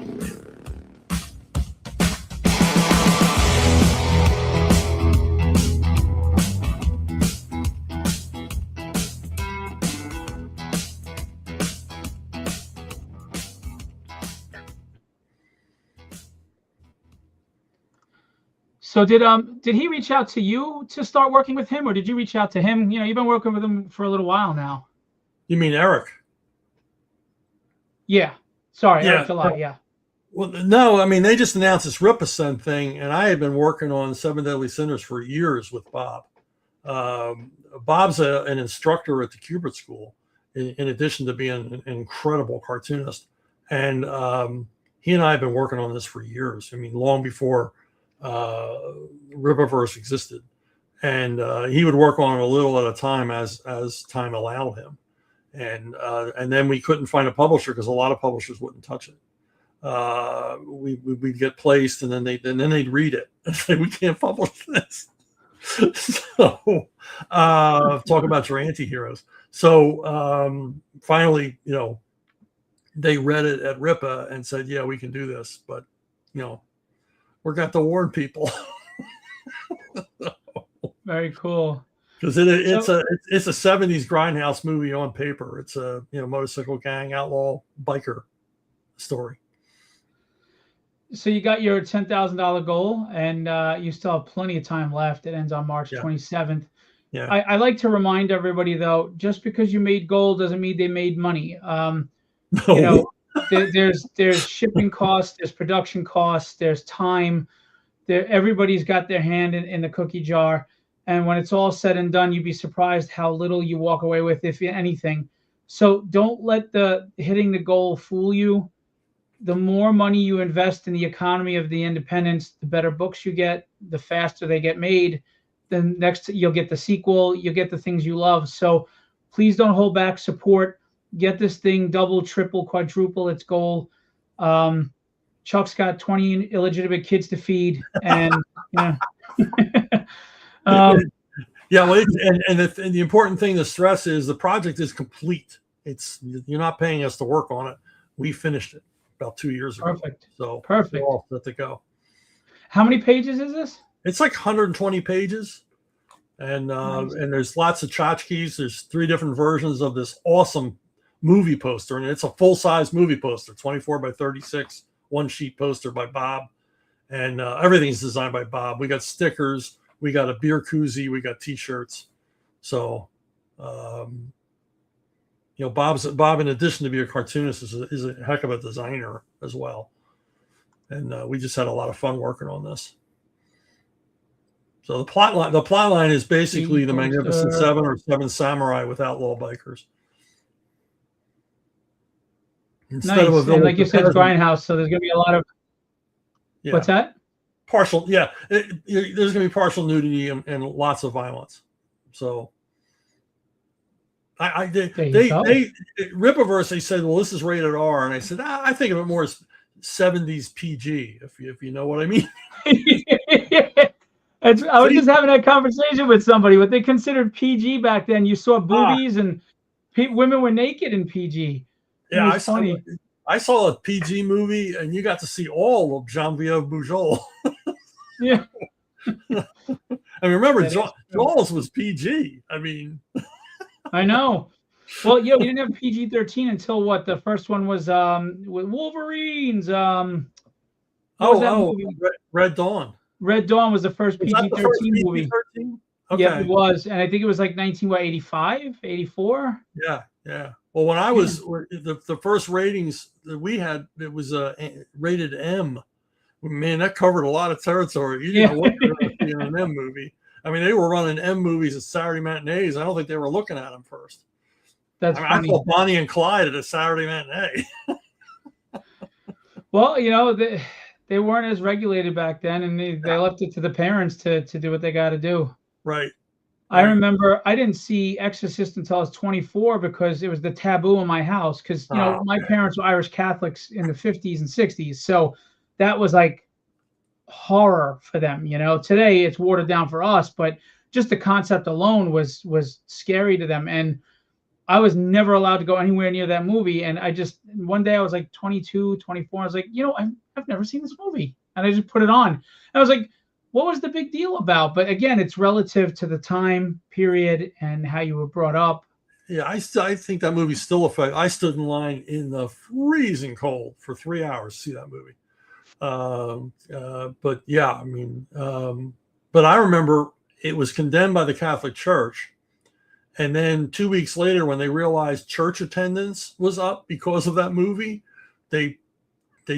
So did he reach out to you to start working with him, or did you reach out to him? You've been working with him for a little while now. You mean Eric? Yeah. Sorry, Eric July, yeah. Well, no, I mean, they just announced this Rippascend thing, and I had been working on Seven Deadly Sinners for years with Bob. Bob's an instructor at the Kubert School, in addition to being an incredible cartoonist. And he and I have been working on this for years. I mean, long before Rippaverse existed, and he would work on it a little at a time as time allowed him, and then we couldn't find a publisher because a lot of publishers wouldn't touch it. We'd get placed, and then they'd read it and say, "We can't publish this." So talk about your anti-heroes. So finally, they read it at Rippa and said, "Yeah, we can do this," but we're got to warn people. Very cool. Because it's a 70s grindhouse movie on paper. It's a motorcycle gang outlaw biker story. So you got your $10,000 goal, and you still have plenty of time left. It ends on March 27th. Yeah. I like to remind everybody though, just because you made gold doesn't mean they made money. No. There's shipping costs, there's production costs, there's time. Everybody's got their hand in the cookie jar, and when it's all said and done, you'd be surprised how little you walk away with, if anything. So don't let the hitting the goal fool you. The more money you invest in the economy of the independents, the better books you get, the faster they get made. Then next you'll get the sequel, you'll get the things you love. So please don't hold back. Support. Get this thing double, triple, quadruple its goal. Chuck's got 20 illegitimate kids to feed, and yeah. Well, the important thing to stress is the project is complete. You're not paying us to work on it. We finished it about 2 years ago. Perfect. So perfect. We're all set to go. How many pages is this? It's like 120 pages. And Nice. and there's lots of tchotchkes. There's 3 different versions of this awesome movie poster, and it's a full-size movie poster, 24 by 36, 1-sheet poster by Bob, and everything's designed by Bob. We got stickers, we got a beer koozie, we got T-shirts. So, Bob, in addition to being a cartoonist, is a heck of a designer as well, and we just had a lot of fun working on this. So the plot line is basically the Magnificent Seven or Seven Samurai with outlaw bikers. Instead of a village, and like you said, Grindhouse, so there's going to be a lot of what's that? Partial, yeah. There's going to be partial nudity and lots of violence. So Rippaverse, they said, well, this is rated R, and I said, I think of it more as 70s PG, if you know what I mean. I was just having that conversation with somebody. What they considered PG back then, you saw boobies and women were naked in PG. Yeah, I saw a PG movie, and you got to see all of Geneviève Bujold. Yeah. I mean, remember, Jaws was PG. I mean, I know. Well, yeah, we didn't have PG-13 until what? The first one was with Wolverines. Red Dawn. Red Dawn was the first PG-13 movie. PG-13? Okay. Yeah, it was. And I think it was like 1985, 84? Yeah, yeah. Well, when I was the first ratings that we had, it was rated M. Man, that covered a lot of territory. You didn't know what you were going to see in an M movie. I mean, they were running M movies at Saturday matinees. I don't think they were looking at them first. I saw Bonnie and Clyde at a Saturday matinee. Well, they weren't as regulated back then, and they left it to the parents to do what they got to do. Right. I remember I didn't see Exorcist until I was 24 because it was the taboo in my house. Because my parents were Irish Catholics in the 50s and 60s, so that was like horror for them. Today it's watered down for us, but just the concept alone was scary to them. And I was never allowed to go anywhere near that movie. And one day I was like 22, 24. I was like, I've never seen this movie. And I just put it on. And I was like, what was the big deal about? But again, it's relative to the time period and how you were brought up. Yeah, I think that movie's still effective. I stood in line in the freezing cold for 3 hours to see that movie. But yeah, I mean, but I remember it was condemned by the Catholic Church. And then 2 weeks later, when they realized church attendance was up because of that movie, they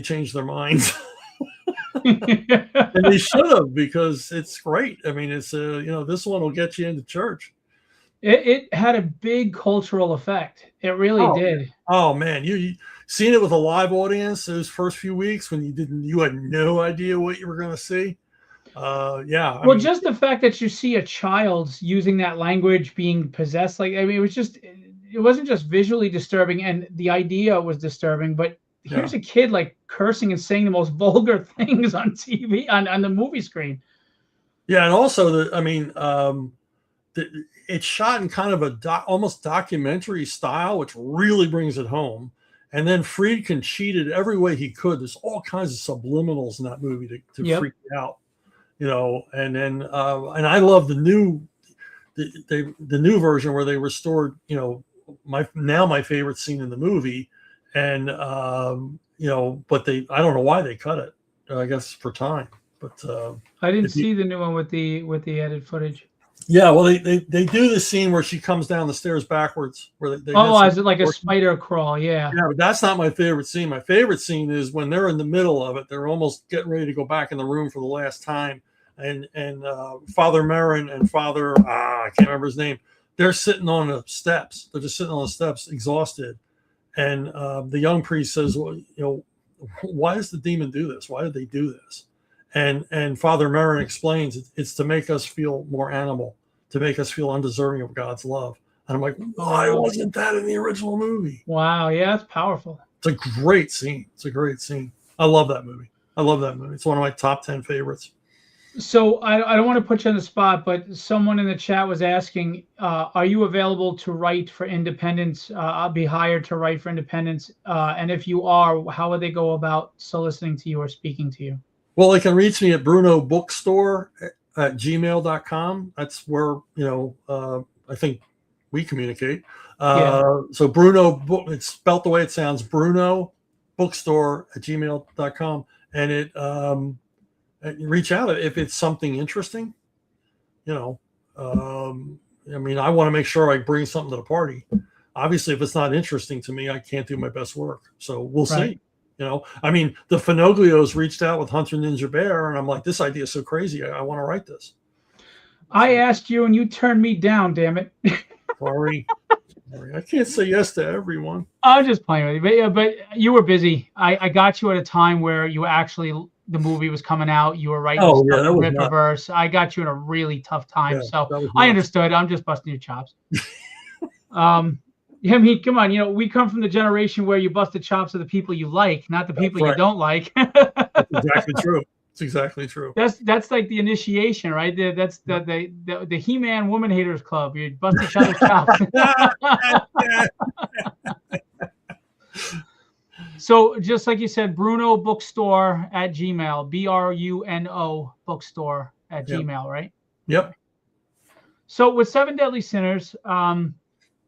changed their minds. And they should have, because it's great. I mean, it's this one will get you into church. It had a big cultural effect. It really did. Oh man, you seen it with a live audience those first few weeks when you had no idea what you were going to see. Yeah. Well, just the fact that you see a child using that language being possessed, it wasn't just visually disturbing, and the idea was disturbing, but here's a kid like cursing and saying the most vulgar things on TV on the movie screen. Yeah, and also it's shot in kind of a almost documentary style, which really brings it home. And then Friedkin cheated every way he could. There's all kinds of subliminals in that movie to freak you out, And then and I love the new version where they restored, my favorite scene in the movie, and but I don't know why they cut it. I guess for time. But I didn't see the new one with the edited footage. Yeah, well, they do the scene where she comes down the stairs backwards. Where they is it like a spider crawl? Yeah. Yeah, but that's not my favorite scene. My favorite scene is when they're in the middle of it. They're almost getting ready to go back in the room for the last time, and Father Merrin and Father I can't remember his name. They're sitting on the steps. They're just sitting on the steps, exhausted, and the young priest says, "Well, why does the demon do this? Why did they do this?" And Father Merrin explains it's to make us feel more animal, to make us feel undeserving of God's love. And I'm like, why wasn't that in the original movie? Wow, yeah, it's powerful. It's a great scene. I love that movie. It's one of my top 10 favorites. So I don't want to put you on the spot, but someone in the chat was asking, are you available to write for independents? I'll be hired to write for independents. And if you are, how would they go about soliciting to you or speaking to you? Well, they can reach me at Bruno Bookstore at gmail.com. That's where, I think we communicate. So Bruno, it's spelt the way it sounds, Bruno Bookstore at gmail.com. And reach out if it's something interesting. I mean, I want to make sure I bring something to the party. Obviously, if it's not interesting to me, I can't do my best work. So we'll see. I mean, the Finoglios reached out with Hunter Ninja Bear, and I'm like, this idea is so crazy. I want to write this. I asked you, and you turned me down. Damn it! Sorry. I can't say yes to everyone. I'm just playing with you, but you were busy. I got you at a time where you actually, the movie was coming out. You were writing stuff in Rippaverse. I got you in a really tough time, so I understood. I'm just busting your chops. I mean, come on. We come from the generation where you bust the chops of the people you like, not the people you don't like. That's exactly true. It's exactly true. That's like the initiation, right? That's the He-Man Woman Haters Club. You bust each other's chops. So just like you said, Bruno Bookstore at Gmail, BRUNO Bookstore at Gmail, right? Yep. So with Seven Deadly Sinners,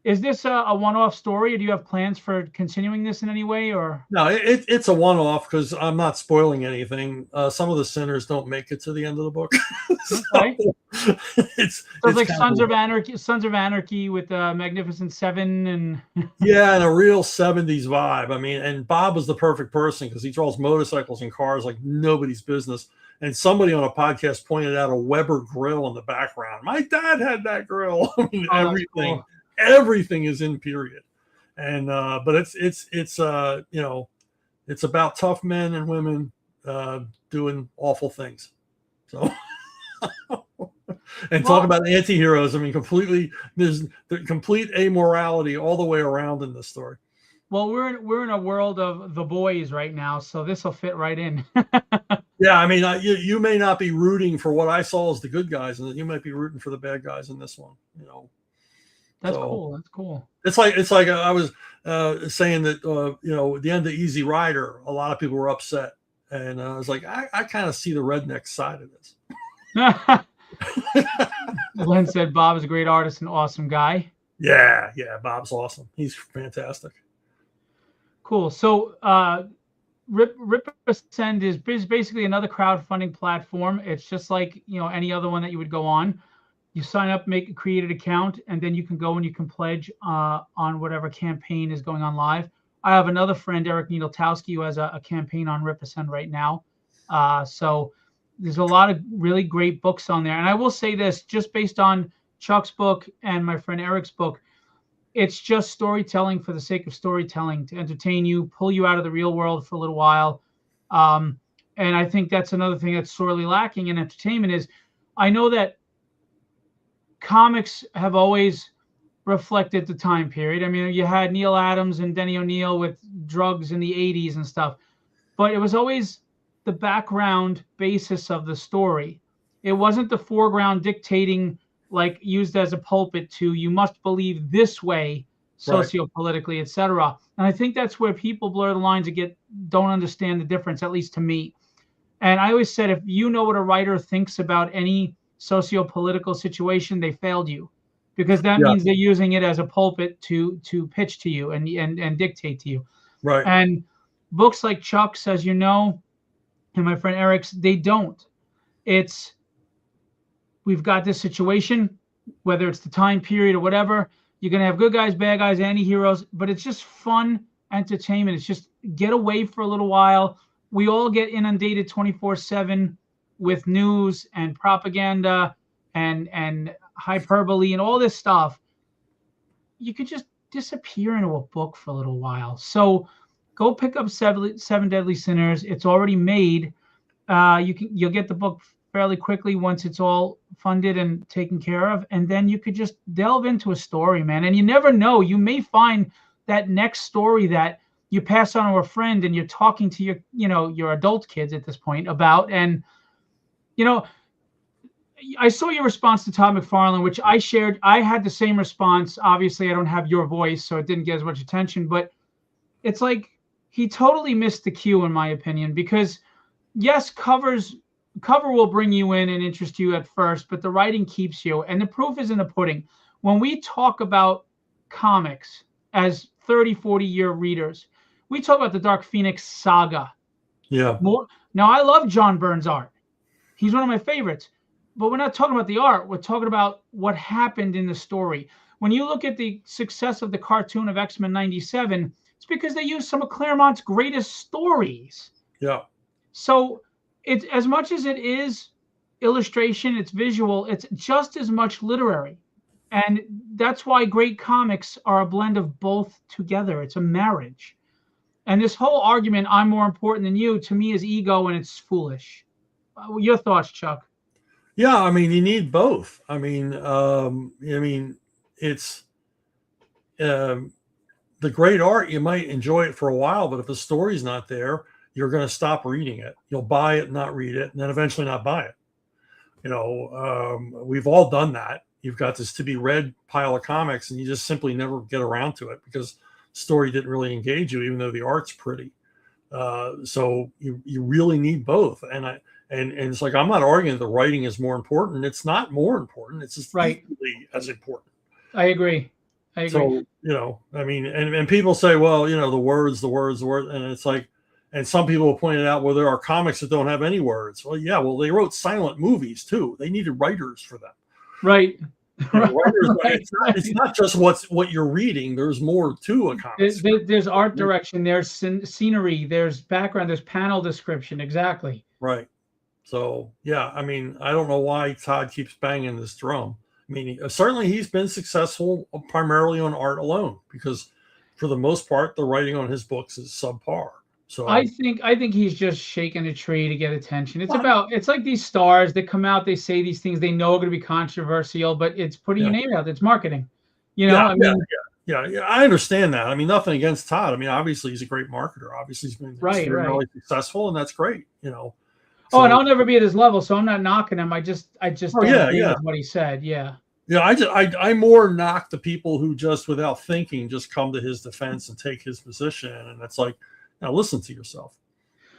is this a one-off story, or do you have plans for continuing this in any way? Or no, it's a one-off because I'm not spoiling anything. Some of the sinners don't make it to the end of the book. Okay. It's like Sons of Anarchy with Magnificent Seven and and a real 70s vibe. I mean, and Bob was the perfect person because he draws motorcycles and cars like nobody's business. And somebody on a podcast pointed out a Weber grill in the background. My dad had that grill. I mean, everything. Cool. Everything is in period, and but it's about tough men and women doing awful things. So talk about anti-heroes. I mean, there's the complete amorality all the way around in this story. Well, we're in a world of the boys right now, so this will fit right in. Yeah, I mean, you may not be rooting for what I saw as the good guys, and you might be rooting for the bad guys in this one. That's cool. That's cool. It's like I was saying that the end of Easy Rider, a lot of people were upset, and I was like, I kind of see the redneck side of this. Glenn said Bob is a great artist and awesome guy. Yeah, Bob's awesome. He's fantastic. Cool. So Ripasend is basically another crowdfunding platform. It's just like any other one that you would go on. You sign up, create an account, and then you can go and you can pledge on whatever campaign is going on live. I have another friend, Eric Niedoltowski, who has a campaign on Ripasend right now. So there's a lot of really great books on there. And I will say this, just based on Chuck's book and my friend Eric's book, it's just storytelling for the sake of storytelling, to entertain you, pull you out of the real world for a little while. And I think that's another thing that's sorely lacking in entertainment is I know that comics have always reflected the time period. I mean, you had Neil Adams and Denny O'Neil with drugs in the 80s and stuff, but it was always the background basis of the story. It wasn't the foreground dictating, like used as a pulpit to, you must believe this way, sociopolitically, etc. And I think that's where people blur the lines and don't understand the difference, at least to me. And I always said, if you know what a writer thinks about any socio-political situation, they failed you, because that means they're using it as a pulpit to pitch to you and dictate to you. Right. And books like Chuck's, as you know, and my friend Eric's, they don't. It's, we've got this situation, whether it's the time period or whatever, you're going to have good guys, bad guys, anti-heroes, but it's just fun entertainment. It's just get away for a little while. We all get inundated 24/7 with news and propaganda and hyperbole and all this stuff. You could just disappear into a book for a little while. So go pick up Seven Deadly Sinners. It's already made. You'll get the book fairly quickly once it's all funded and taken care of, and then you could just delve into a story, man. And you never know, you may find that next story that you pass on to a friend and you're talking to your adult kids at this point about. And I saw your response to Todd McFarlane, which I shared. I had the same response. Obviously, I don't have your voice, so it didn't get as much attention. But it's like he totally missed the cue, in my opinion, because yes, covers cover will bring you in and interest you at first, but the writing keeps you. And the proof is in the pudding. When we talk about comics as 30, 40-year readers, we talk about the Dark Phoenix saga. Yeah. Now, I love John Byrne's art. He's one of my favorites. But we're not talking about the art. We're talking about what happened in the story. When you look at the success of the cartoon of X-Men 97, it's because they used some of Claremont's greatest stories. Yeah. So it's as much as it is illustration, it's visual, it's just as much literary. And that's why great comics are a blend of both together. It's a marriage. And this whole argument, I'm more important than you, to me is ego, and it's foolish. Your thoughts, Chuck? Yeah, I mean, you need both. I mean, it's the great art. You might enjoy it for a while, but if the story's not there, you're going to stop reading it. You'll buy it, not read it, and then eventually not buy it. We've all done that. You've got this to be read pile of comics, and you just simply never get around to it because the story didn't really engage you, even though the art's pretty. So you really need both. And it's like, I'm not arguing that the writing is more important. It's not more important. It's just equally as important. I agree. So, and people say, well, the words, and it's like, and some people have pointed out, well, there are comics that don't have any words. Well, yeah, they wrote silent movies too. They needed writers for them. Right. It's not just what you're reading. There's more to a comic. There's art direction. There's scenery. There's background. There's panel description. Exactly. Right. So, yeah, I mean, I don't know why Todd keeps banging this drum. I mean, certainly he's been successful primarily on art alone, because for the most part, the writing on his books is subpar. So I think he's just shaking a tree to get attention. It's like these stars that come out, they say these things they know are going to be controversial, but it's putting your name out. It's marketing. I understand that. I mean, nothing against Todd. I mean, obviously he's a great marketer. Obviously he's been really successul, and that's great. So, and I'll never be at his level, so I'm not knocking him. I just don't agree with what he said. Yeah. Yeah, I more knock the people who just without thinking just come to his defense and take his position, and it's like, now listen to yourself.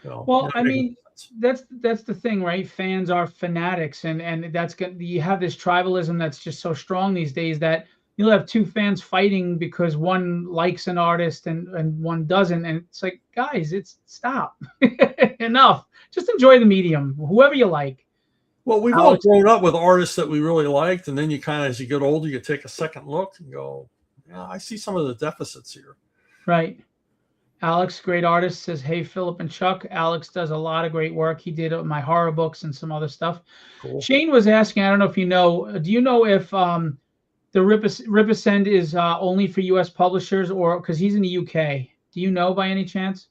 Well, I mean, that's the thing, right? Fans are fanatics, and that's good. You have this tribalism that's just so strong these days that you'll have two fans fighting because one likes an artist and one doesn't, and it's like, guys, stop. Enough. Just enjoy the medium, whoever you like. Well, we've all grown up with artists that we really liked, and then you kind of, as you get older, you take a second look and go, yeah, I see some of the deficits here. Right. Alex, great artist, says, hey, Philip and Chuck. Alex does a lot of great work. He did my horror books and some other stuff. Cool. Shane was asking, I don't know if you know, do you know if the Ripascend is only for U.S. publishers, or because he's in the UK? Do you know by any chance?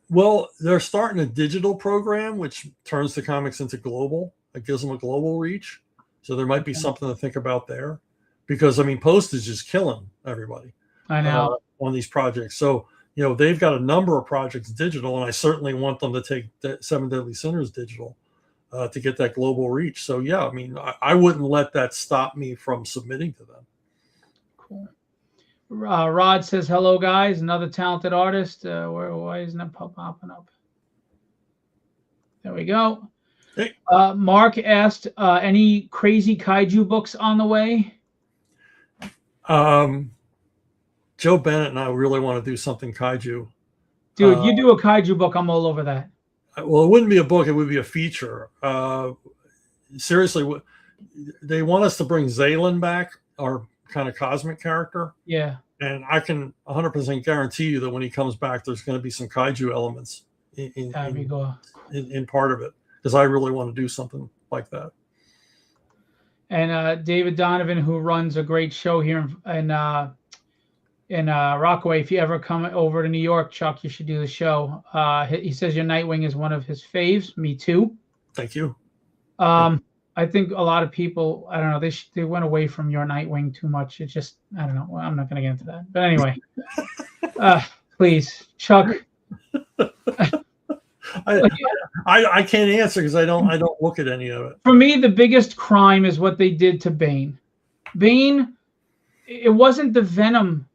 Well, they're starting a digital program, which turns the comics into global. It gives them a global reach. So there might be something to think about there, because, I mean, postage is killing everybody. I know. On these projects. So, they've got a number of projects digital, and I certainly want them to take Seven Deadly Sinners digital to get that global reach. So, yeah, I mean, I wouldn't let that stop me from submitting to them. Cool. Rod says, hello, guys. Another talented artist. Why isn't it popping up? There we go. Hey. Mark asked, any crazy kaiju books on the way? Joe Bennett and I really want to do something kaiju. Dude, you do a kaiju book, I'm all over that. Well, it wouldn't be a book. It would be a feature. Seriously, they want us to bring Zaylan back, our kind of cosmic character. Yeah. And I can 100% guarantee you that when he comes back, there's going to be some kaiju elements in part of it, because I really want to do something like that. And David Donovan, who runs a great show here in Rockaway, if you ever come over to New York, Chuck, you should do the show. He says your Nightwing is one of his faves. Me too. Thank you. I think a lot of people, I don't know, they went away from your Nightwing too much. It's just, I don't know. Well, I'm not going to get into that. But anyway, please, Chuck. I can't answer because I don't look at any of it. For me, the biggest crime is what they did to Bane. Bane, it wasn't the Venom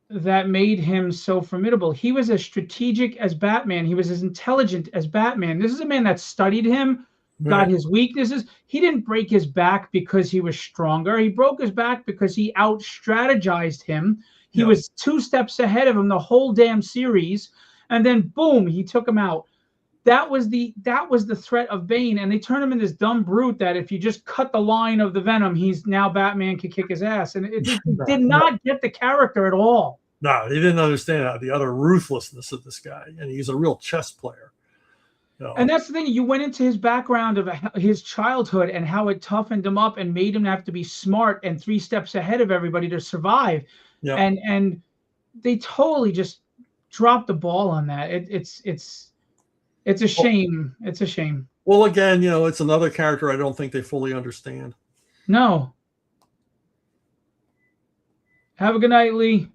that made him so formidable. He was as strategic as Batman. He was as intelligent as Batman. This is a man that studied him, got Right. his weaknesses. He didn't break his back because he was stronger. He broke his back because he out strategized him. He Yeah. was 2 steps ahead of him the whole damn series. And then boom, he took him out. That was the threat of Bane, and they turned him into this dumb brute that if you just cut the line of the Venom, he's now Batman can kick his ass, and it did not get the character at all. No, he didn't understand the utter ruthlessness of this guy, and he's a real chess player. You know? And that's the thing. You went into his background of his childhood and how it toughened him up and made him have to be smart and 3 steps ahead of everybody to survive. Yeah. And they totally just dropped the ball on that. It's a shame. It's a shame. Well, again, you know, it's another character I don't think they fully understand. No. Have a good night, Lee.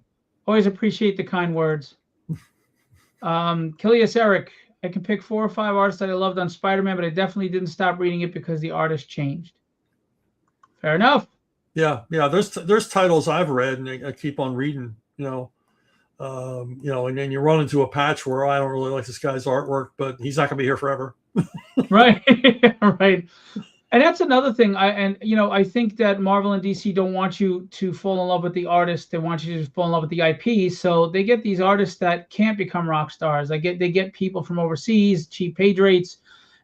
Always appreciate the kind words. Kilius Eric, I can pick 4 or 5 artists that I loved on Spider-Man, but I definitely didn't stop reading it because the artist changed. Fair enough. Yeah. There's titles I've read and I keep on reading, you know, and then you run into a patch where I don't really like this guy's artwork, but he's not going to be here forever. Right. Right. And that's another thing. I think that Marvel and DC don't want you to fall in love with the artist. They want you to fall in love with the IP. So they get these artists that can't become rock stars. They get people from overseas, cheap page rates,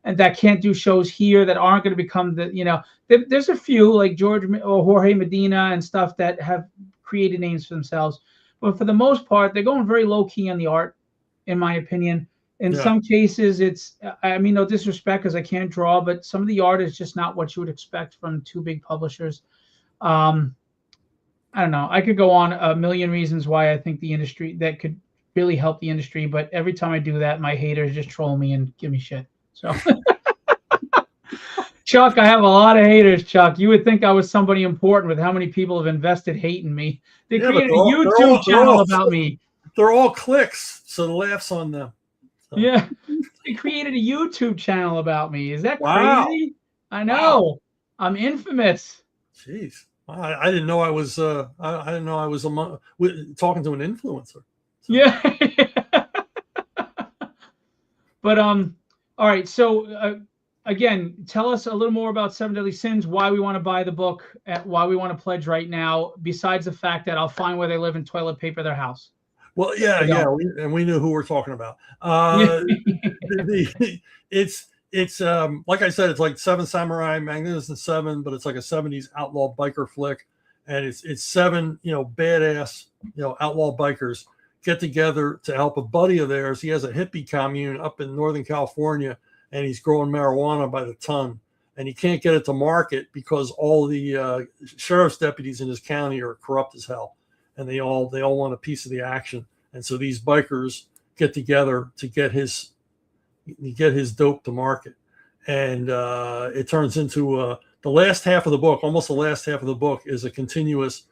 and that can't do shows here that aren't going to become there's a few like George or Jorge Medina and stuff that have created names for themselves. But for the most part, they're going very low key on the art, in my opinion. In some cases, it's, I mean, no disrespect because I can't draw, but some of the art is just not what you would expect from 2 big publishers. I don't know. I could go on a million reasons why I think the industry that could really help the industry, but every time I do that, my haters just troll me and give me shit. So, Chuck, I have a lot of haters, Chuck. You would think I was somebody important with how many people have invested hate in me. They created a YouTube channel about me. They're all clicks, so the laugh's on them. So. Yeah, they created a YouTube channel about me. Is that crazy? I know. Wow. I'm infamous. Jeez, I didn't know I was. I didn't know I was talking to an influencer. So. Yeah. But all right. So again, tell us a little more about 7 Deadly Sins. Why we want to buy the book. Why we want to pledge right now. Besides the fact that I'll find where they live and toilet paper their house. Well, yeah, and we knew who we're talking about. It's like I said, it's like 7 Samurai, Magnificent 7, but it's like a 70s outlaw biker flick, and it's 7 badass outlaw bikers get together to help a buddy of theirs. He has a hippie commune up in Northern California, and he's growing marijuana by the ton, and he can't get it to market because all the sheriff's deputies in his county are corrupt as hell. And they all want a piece of the action, and so these bikers get together to get his dope to market, and it turns into the last half of the book. Almost the last half of the book is a continuous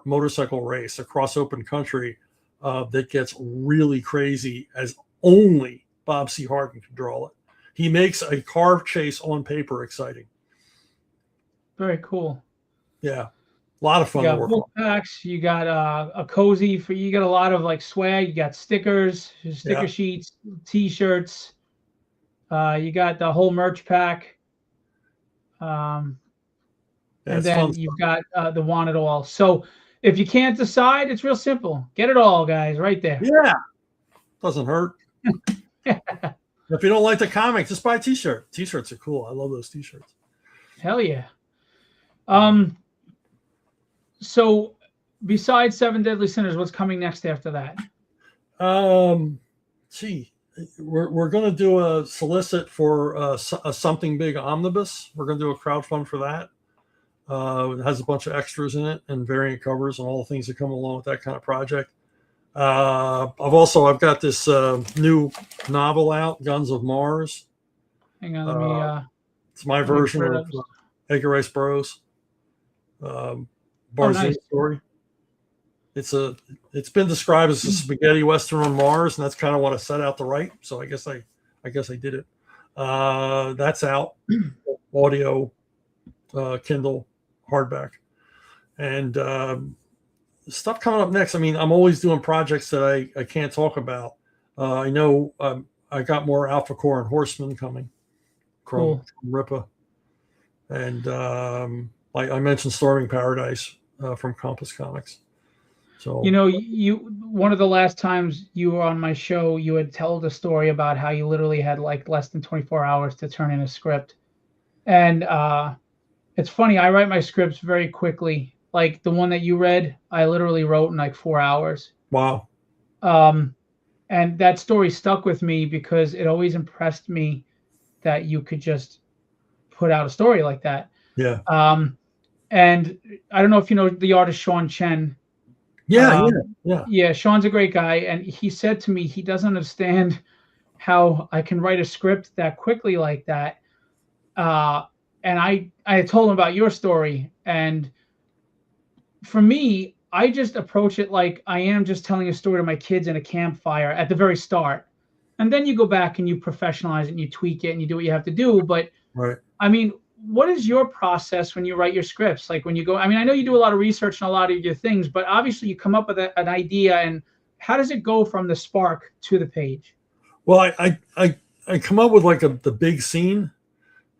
motorcycle race across open country that gets really crazy, as only Bob C. Harden can draw it. He makes a car chase on paper exciting. Very cool. Yeah. A lot of fun to work on. Packs, you got a cozy for you. Got a lot of like swag. You got stickers, sticker sheets, T-shirts. You got the whole merch pack. And then you've got the want it all. So if you can't decide, it's real simple. Get it all, guys, right there. Yeah, doesn't hurt. If you don't like the comic, just buy a T-shirt. T-shirts are cool. I love those T-shirts. Hell yeah. So besides 7 Deadly Sinners, what's coming next after that? We're going to do a solicit for a Something Big omnibus. We're going to do a crowdfund for that. It has a bunch of extras in it and variant covers and all the things that come along with that kind of project. I've got this new novel out, Guns of Mars. Hang on, let me. It's my version of Edgar Rice Burroughs. Nice. Story. It's been described as a spaghetti western on Mars, and that's kind of what I set out to write. So I guess I did it. That's out, audio, Kindle, hardback, and stuff coming up next. I mean, I'm always doing projects that I can't talk about. I know I got more Alpha Core and Horsemen coming from Ripa. And like I mentioned, Storming Paradise from Compass Comics. So you one of the last times you were on my show, you had told a story about how you literally had like less than 24 hours to turn in a script. And it's funny, I write my scripts very quickly. Like the one that you read, I literally wrote in like 4 hours. wow. And that story stuck with me because it always impressed me that you could just put out a story like that. Yeah. And I don't know if you know the artist Sean Chen. Yeah. Yeah, Sean's a great guy, and he said to me he doesn't understand how I can write a script that quickly like that. And I told him about your story, and for me, I just approach it like I am just telling a story to my kids in a campfire at the very start. And then you go back and you professionalize it and you tweak it and you do what you have to do. But right. I mean, what is your process when you write your scripts? Like when you go, I mean, I know you do a lot of research and a lot of your things, but obviously you come up with an idea, and how does it go from the spark to the page? Well, I come up with like the big scene,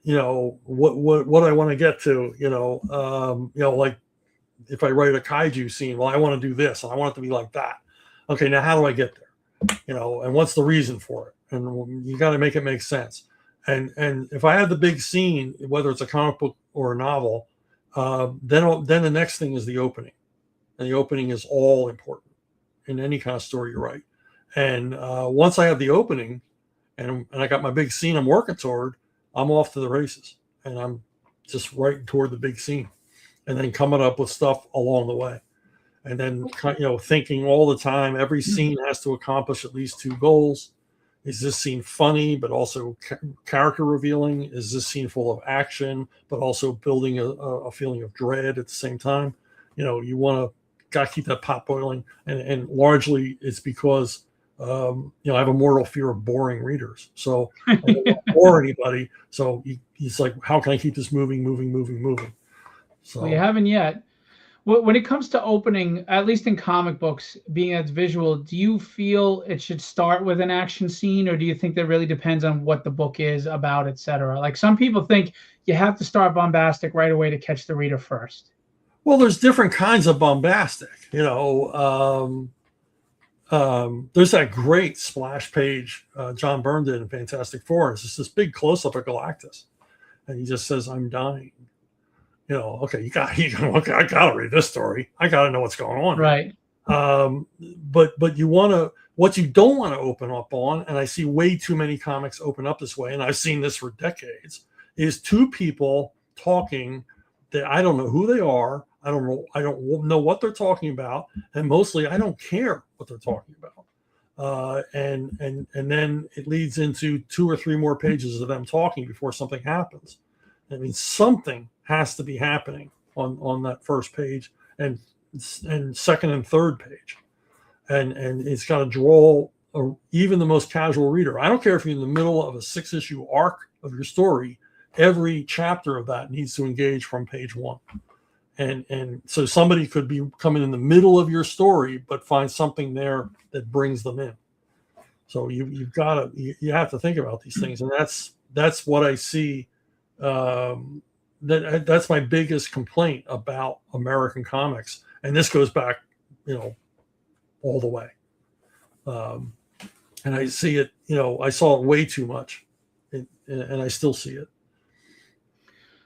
what I want to get to, like if I write a kaiju scene, well, I want to do this and I want it to be like that. Okay, now how do I get there? And what's the reason for it? And you got to make it make sense. And if I have the big scene, whether it's a comic book or a novel, then the next thing is the opening, and the opening is all important in any kind of story you write. And once I have the opening, and I got my big scene I'm working toward, I'm off to the races, and I'm just writing toward the big scene, and then coming up with stuff along the way, and then thinking all the time. Every scene has to accomplish at least 2 goals. Is this scene funny, but also character revealing? Is this scene full of action, but also building a feeling of dread at the same time? You want to keep that pot boiling. And largely it's because, I have a mortal fear of boring readers. So I don't want to bore anybody. So it's like, how can I keep this moving? So well, you haven't yet. When it comes to opening, at least in comic books, being as visual, do you feel it should start with an action scene, or do you think that really depends on what the book is about, etc.? Like some people think you have to start bombastic right away to catch the reader first. Well, there's different kinds of bombastic. There's that great splash page John Byrne did in Fantastic Four. It's just this big close-up of Galactus, and he just says, "I'm dying." Okay, okay, I gotta read this story. I gotta know what's going on. Right. But you want to, what you don't want to open up on, and I see way too many comics open up this way, and I've seen this for decades, is 2 people talking that I don't know who they are. I don't know what they're talking about, and mostly I don't care what they're talking about. And then it leads into 2 or 3 more pages of them talking before something happens. I mean, something has to be happening on that first page and second and third page, and it's got to draw even the most casual reader. I don't care if you're in the middle of a 6-issue arc of your story. Every chapter of that needs to engage from page 1, and so somebody could be coming in the middle of your story but find something there that brings them in. So you have to think about these things, and that's what I see. That's my biggest complaint about American comics, and this goes back, all the way. And I see it. I saw it way too much, and I still see it.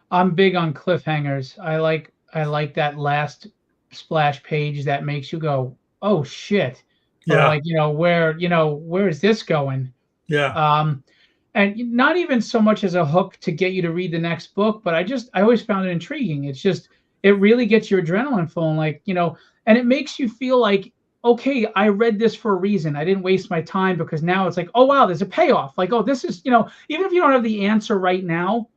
I'm big on cliffhangers. I like that last splash page that makes you go, "Oh shit!" Yeah. Or where is this going? Yeah. And not even so much as a hook to get you to read the next book, but I always found it intriguing. It really gets your adrenaline flowing, and it makes you feel like, okay, I read this for a reason. I didn't waste my time, because now it's like, oh wow, there's a payoff. Like, oh, this is, even if you don't have the answer right now,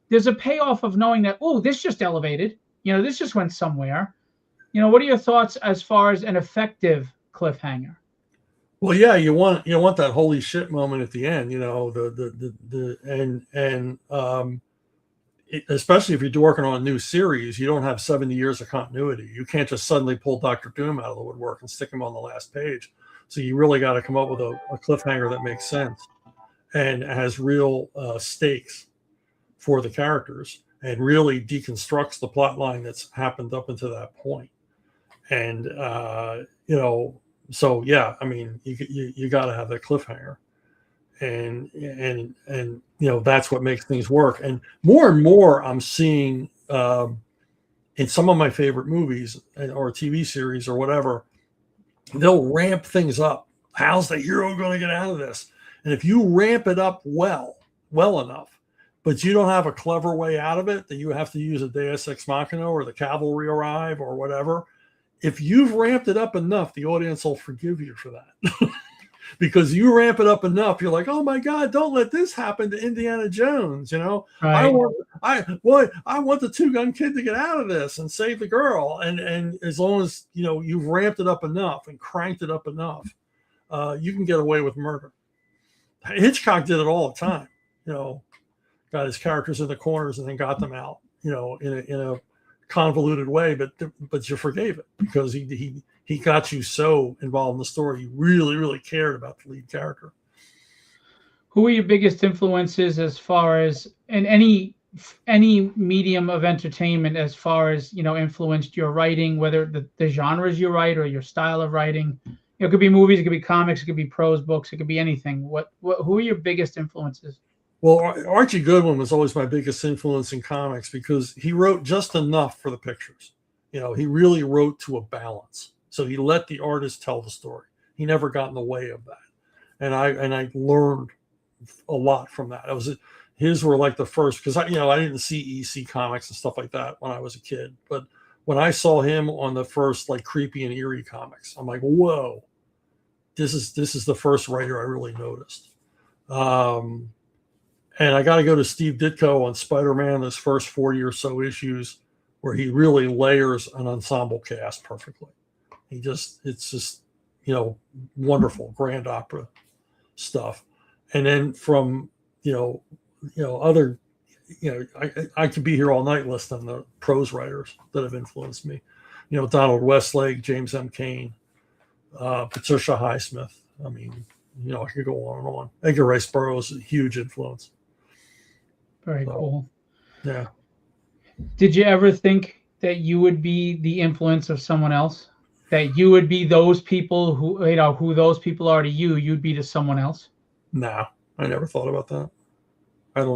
there's a payoff of knowing that, oh, this just elevated, this just went somewhere. What are your thoughts as far as an effective cliffhanger? Well, yeah, you want that holy shit moment at the end, especially if you're working on a new series, you don't have 70 years of continuity. You can't just suddenly pull Dr. Doom out of the woodwork and stick him on the last page. So you really got to come up with a cliffhanger that makes sense and has real stakes for the characters and really deconstructs the plot line that's happened up until that point. And, so yeah, I mean, you got to have that cliffhanger. And that's what makes things work. And more I'm seeing in some of my favorite movies or TV series or whatever, they'll ramp things up. How's the hero going to get out of this? And if you ramp it up well enough, but you don't have a clever way out of it, that you have to use a Deus Ex Machina or the cavalry arrive or whatever, if you've ramped it up enough, the audience will forgive you for that. Because you ramp it up enough, you're like, oh my God, don't let this happen to Indiana Jones. Right. I want the two-gun kid to get out of this and save the girl. And as long as you've ramped it up enough and cranked it up enough, you can get away with murder. Hitchcock did it all the time. Got his characters in the corners and then got them out. In a convoluted way, but you forgave it because he got you so involved in the story. You really, really cared about the lead character. Who are your biggest influences as far as in any medium of entertainment, as far as influenced your writing, whether the genres you write or your style of writing? It could be movies, it could be comics, it could be prose books, it could be anything. Who are your biggest influences? Well, Archie Goodwin was always my biggest influence in comics because he wrote just enough for the pictures. He really wrote to a balance. So he let the artist tell the story. He never got in the way of that. And I learned a lot from that. His were like the first, because I didn't see EC comics and stuff like that when I was a kid. But when I saw him on the first like creepy and eerie comics, I'm like, whoa, this is the first writer I really noticed. And I got to go to Steve Ditko on Spider-Man, those first 40 or so issues, where he really layers an ensemble cast perfectly. It's just, wonderful, grand opera stuff. And then from, other, I could be here all night listing the prose writers that have influenced me. Donald Westlake, James M. Cain, Patricia Highsmith. I mean, I could go on and on. Edgar Rice Burroughs is a huge influence. Very cool. Yeah. Did you ever think that you would be the influence of someone else? That you would be those people who, who those people are to you, you'd be to someone else? No, I never thought about that.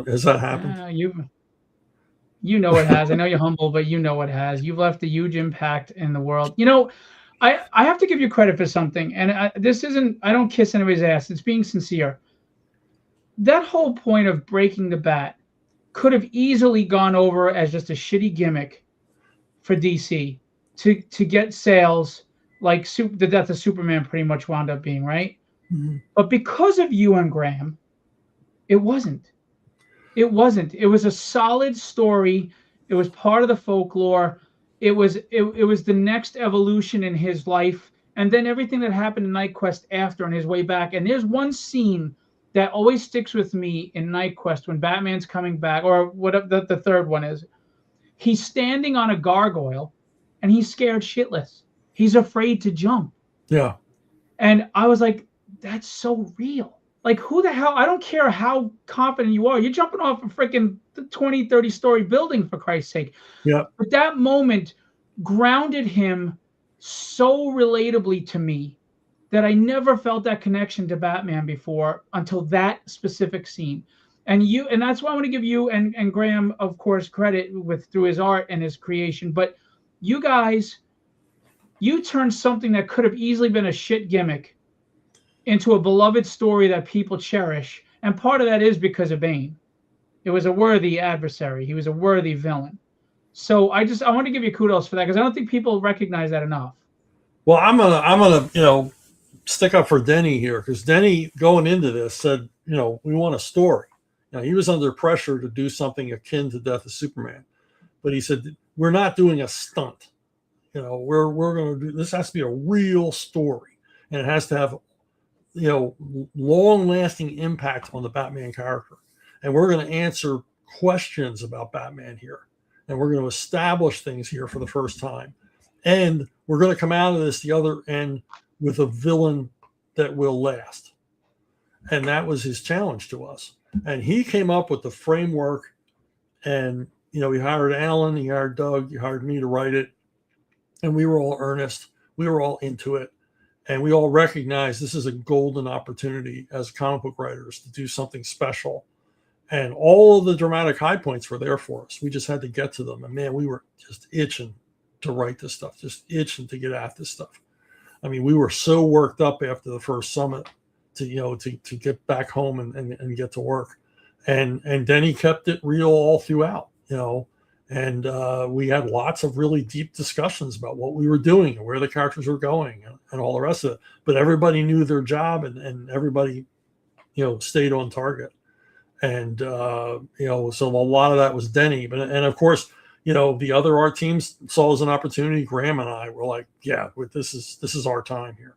Has that happened? You know it has. I know you're humble, but you know it has. You've left a huge impact in the world. I have to give you credit for something. And I don't kiss anybody's ass. It's being sincere. That whole point of breaking the bat could have easily gone over as just a shitty gimmick for DC to get sales, like the death of Superman pretty much wound up being, right? Mm-hmm. But because of you and Graham, it wasn't. It was a solid story. It was part of the folklore. It was the next evolution in his life, and then everything that happened in Night Quest after on his way back. And there's one scene that always sticks with me in Night Quest when Batman's coming back, or what the third one is. He's standing on a gargoyle, and he's scared shitless. He's afraid to jump. Yeah. And I was like, that's so real. Like, who the hell? I don't care how confident you are. You're jumping off a freaking 20, 30-story building, for Christ's sake. Yeah. But that moment grounded him so relatably to me that I never felt that connection to Batman before until that specific scene. And that's why I want to give you and Graham, of course, credit through his art and his creation. But you guys, you turned something that could have easily been a shit gimmick into a beloved story that people cherish. And part of that is because of Bane. It was a worthy adversary. He was a worthy villain. So I want to give you kudos for that, because I don't think people recognize that enough. Well, I'm gonna stick up for Denny here, because Denny, going into this, said, we want a story. Now, he was under pressure to do something akin to Death of Superman, but he said, we're not doing a stunt. We're going to do, this has to be a real story, and it has to have, long-lasting impact on the Batman character. And we're going to answer questions about Batman here, and we're going to establish things here for the first time, and we're going to come out of this the other end with a villain that will last. And that was his challenge to us. And he came up with the framework, and he hired Alan, he hired Doug, he hired me to write it, and we were all earnest, we were all into it, and we all recognized this is a golden opportunity as comic book writers to do something special. And all of the dramatic high points were there for us. We just had to get to them. And man, we were just itching to write this stuff, just itching to get at this stuff. I mean, we were so worked up after the first summit to get back home and get to work. And Denny kept it real all throughout, and we had lots of really deep discussions about what we were doing and where the characters were going and all the rest of it. But everybody knew their job, and everybody, stayed on target. And, so a lot of that was Denny. And of course, the other art teams saw as an opportunity. Graham and I were like, yeah, this is our time here.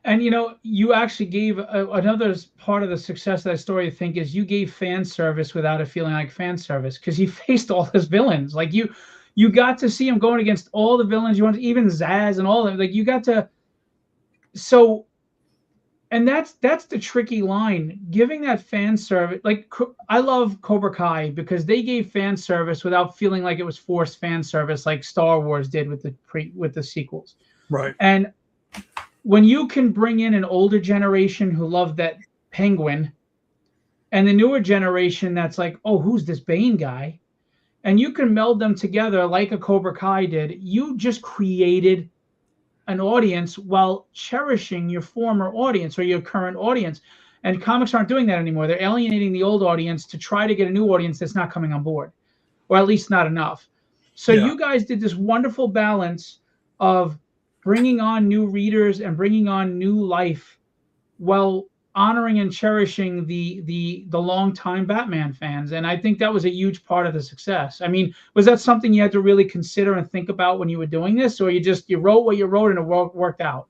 And, you actually gave another part of the success of that story, I think, is you gave fan service without it feeling like fan service, because he faced all his villains. Like you got to see him going against all the villains you want, even Zaz and all of them. Like you got to. So, and that's the tricky line, giving that fan service. Like I love Cobra Kai because they gave fan service without feeling like it was forced fan service, like Star Wars did with the sequels. Right. And when you can bring in an older generation who love that Penguin, and the newer generation that's like, oh, who's this Bane guy? And you can meld them together like a Cobra Kai did. You just created an audience while cherishing your former audience or your current audience. And comics aren't doing that anymore. They're alienating the old audience to try to get a new audience that's not coming on board, or at least not enough. So you guys did this wonderful balance of bringing on new readers and bringing on new life while honoring and cherishing the longtime Batman fans. And I think that was a huge part of the success. I mean, was that something you had to really consider and think about when you were doing this, or you wrote what you wrote and it worked out?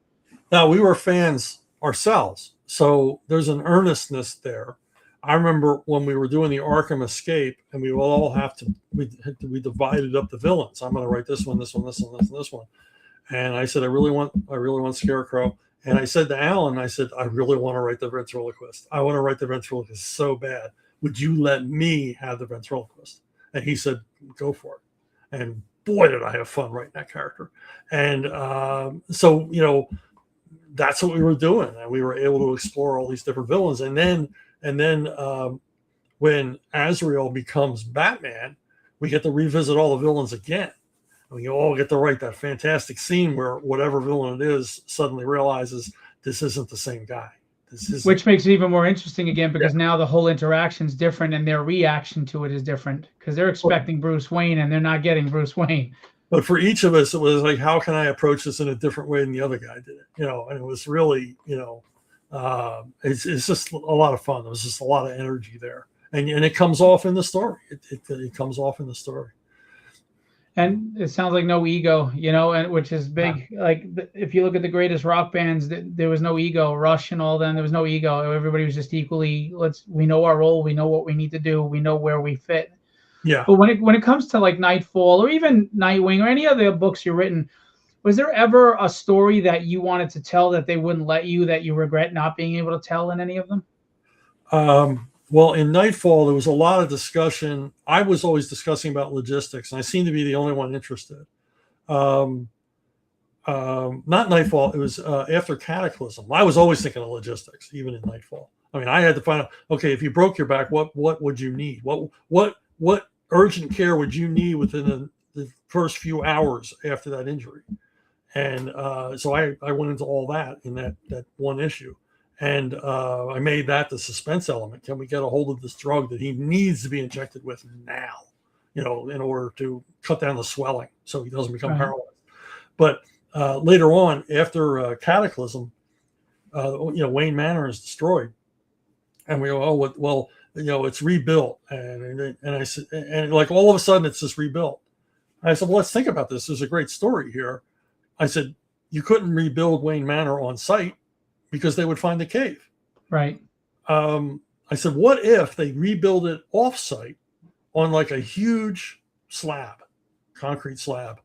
No, we were fans ourselves. So there's an earnestness there. I remember when we were doing the Arkham Escape, and we will all we divided up the villains. I'm going to write this one, this one, this one, this one. And I said, I really want Scarecrow. And I said to Alan, I really want to write the ventriloquist. I want to write the ventriloquist so bad. Would you let me have the ventriloquist? And he said, go for it. And boy, did I have fun writing that character. And so, that's what we were doing. And we were able to explore all these different villains. And then when Azrael becomes Batman, we get to revisit all the villains again. And you all get to write that fantastic scene where whatever villain it is suddenly realizes this isn't the same guy. Which makes it even more interesting again, because now the whole interaction is different and their reaction to it is different, because they're expecting Bruce Wayne and they're not getting Bruce Wayne. But for each of us, it was like, how can I approach this in a different way than the other guy did it? And it was really, it's just a lot of fun. There was just a lot of energy there. And it comes off in the story. It comes off in the story. And it sounds like no ego, and which is big. Like if you look at the greatest rock bands, there was no ego. Rush and all them, there was no ego. Everybody was just equally. We know our role. We know what we need to do. We know where we fit. Yeah. But when it comes to like Nightfall or even Nightwing or any other books you've written, was there ever a story that you wanted to tell that they wouldn't let you, that you regret not being able to tell in any of them? Well, in Nightfall, there was a lot of discussion. I was always discussing about logistics, and I seemed to be the only one interested. Not Nightfall. It was after Cataclysm. I was always thinking of logistics, even in Nightfall. I mean, I had to find out, okay, if you broke your back, what would you need? What urgent care would you need within the first few hours after that injury? And so I went into all that in that one issue. And I made that the suspense element. Can we get a hold of this drug that he needs to be injected with now, in order to cut down the swelling so he doesn't become paralyzed. But later on, after Cataclysm, Wayne Manor is destroyed. And we go, oh, well, it's rebuilt. And I said, and like all of a sudden it's just rebuilt. I said, well, let's think about this. There's a great story here. I said, you couldn't rebuild Wayne Manor on site, because they would find the cave. Right. I I said, what if they rebuild it off-site on like a huge slab, concrete slab,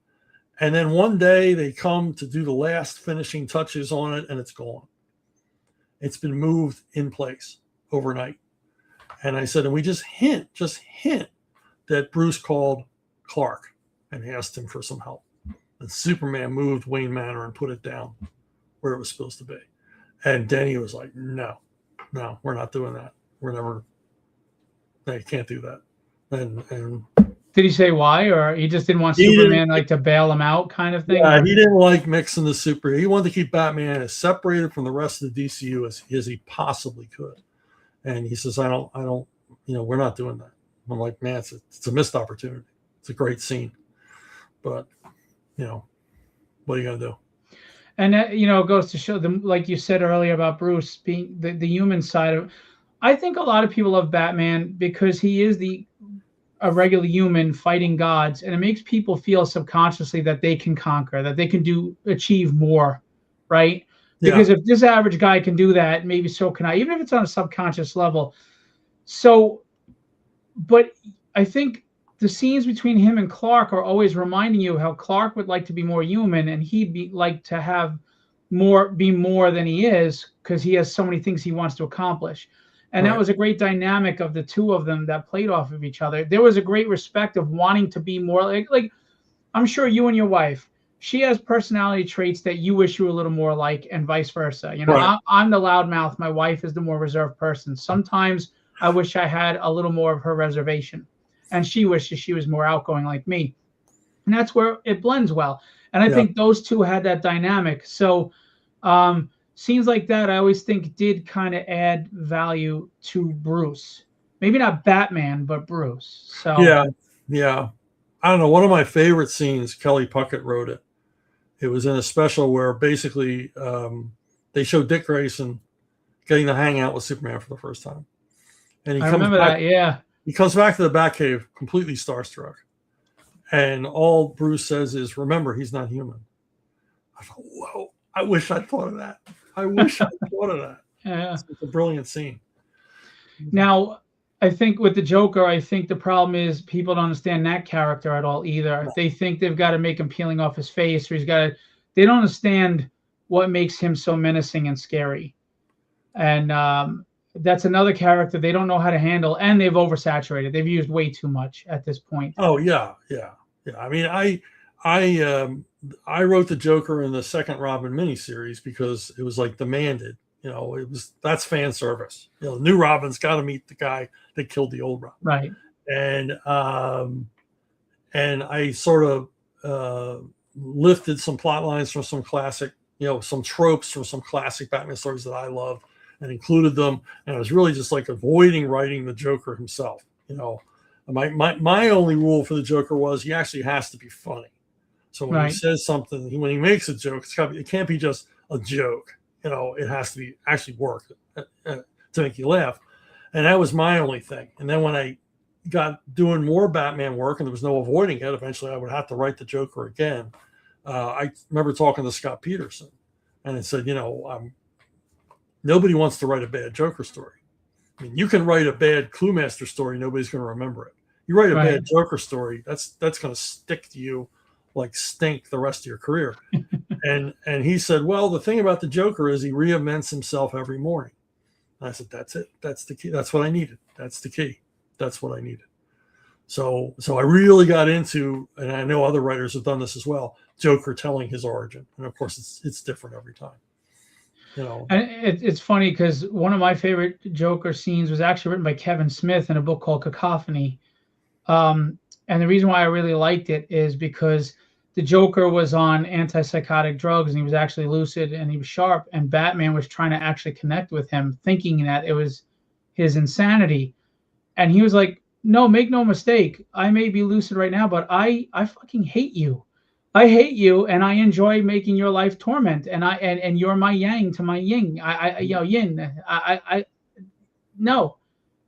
and then one day they come to do the last finishing touches on it and it's gone. It's been moved in place overnight. And I said, and we just hint that Bruce called Clark and asked him for some help. And Superman moved Wayne Manor and put it down where it was supposed to be. And Denny was like, no, we're not doing that. They can't do that. And did he say why, or he just didn't want Superman to bail him out kind of thing? Yeah, he didn't like mixing the super. He wanted to keep Batman as separated from the rest of the DCU as he possibly could. And he says, I don't, we're not doing that. I'm like, man, it's a missed opportunity. It's a great scene. But, what are you going to do? And that, it goes to show them, like you said earlier about Bruce being the human side of. I think a lot of people love Batman because he is a regular human fighting gods, and it makes people feel subconsciously that they can conquer, that they can achieve more, right? Yeah. Because if this average guy can do that, maybe so can I, even if it's on a subconscious level. So, but I think the scenes between him and Clark are always reminding you how Clark would like to be more human, and he'd like to have be more than he is, because he has so many things he wants to accomplish. And That was a great dynamic of the two of them that played off of each other. There was a great respect of wanting to be more like I'm sure you and your wife, she has personality traits that you wish you were a little more like, and vice versa. Right. I'm the loudmouth. My wife is the more reserved person. Sometimes I wish I had a little more of her reservation, and she wishes she was more outgoing like me. And that's where it blends well. And I think those two had that dynamic. So, scenes like that, I always think did kind of add value to Bruce. Maybe not Batman, but Bruce. So yeah. I don't know. One of my favorite scenes, Kelly Puckett wrote it. It was in a special where basically they showed Dick Grayson getting to hang out with Superman for the first time. And I remember that, yeah. He comes back to the Batcave completely starstruck. And all Bruce says is, remember, he's not human. I thought, whoa, I wish I'd thought of that. Yeah. It's a brilliant scene. Now, I think with the Joker, I think the problem is people don't understand that character at all either. No. They think they've got to make him peeling off his face, or they don't understand what makes him so menacing and scary. And that's another character they don't know how to handle, and they've oversaturated. They've used way too much at this point. Oh, yeah. I mean, I wrote the Joker in the second Robin miniseries because it was like demanded. That's fan service. New Robin's got to meet the guy that killed the old Robin. Right. And I sort of lifted some plot lines from some classic, some tropes from some classic Batman stories that I love, and included them. And I was really just like avoiding writing the Joker himself. My only rule for the Joker was he actually has to be funny. So when he says something, when he makes a joke, it can't be just a joke. It has to be actually work to make you laugh. And that was my only thing. And then when I got doing more Batman work and there was no avoiding it, eventually I would have to write the Joker again. I remember talking to Scott Peterson, and it said, nobody wants to write a bad Joker story. I mean, you can write a bad Cluemaster story, nobody's going to remember it. You write a bad Joker story, that's going to stick to you like stink the rest of your career. And he said, well, the thing about the Joker is he reinvents himself every morning. And I said, that's it. That's the key. That's what I needed. That's the key. That's what I needed. So I really got into, and I know other writers have done this as well, Joker telling his origin. And of course it's different every time. And it's funny because one of my favorite Joker scenes was actually written by Kevin Smith in a book called Cacophony. And the reason why I really liked it is because the Joker was on antipsychotic drugs and he was actually lucid and he was sharp, and Batman was trying to actually connect with him, thinking that it was his insanity. And he was like, no, make no mistake. I may be lucid right now, but I fucking hate you. I hate you, and I enjoy making your life torment. And you're my yang to my yin. Yin.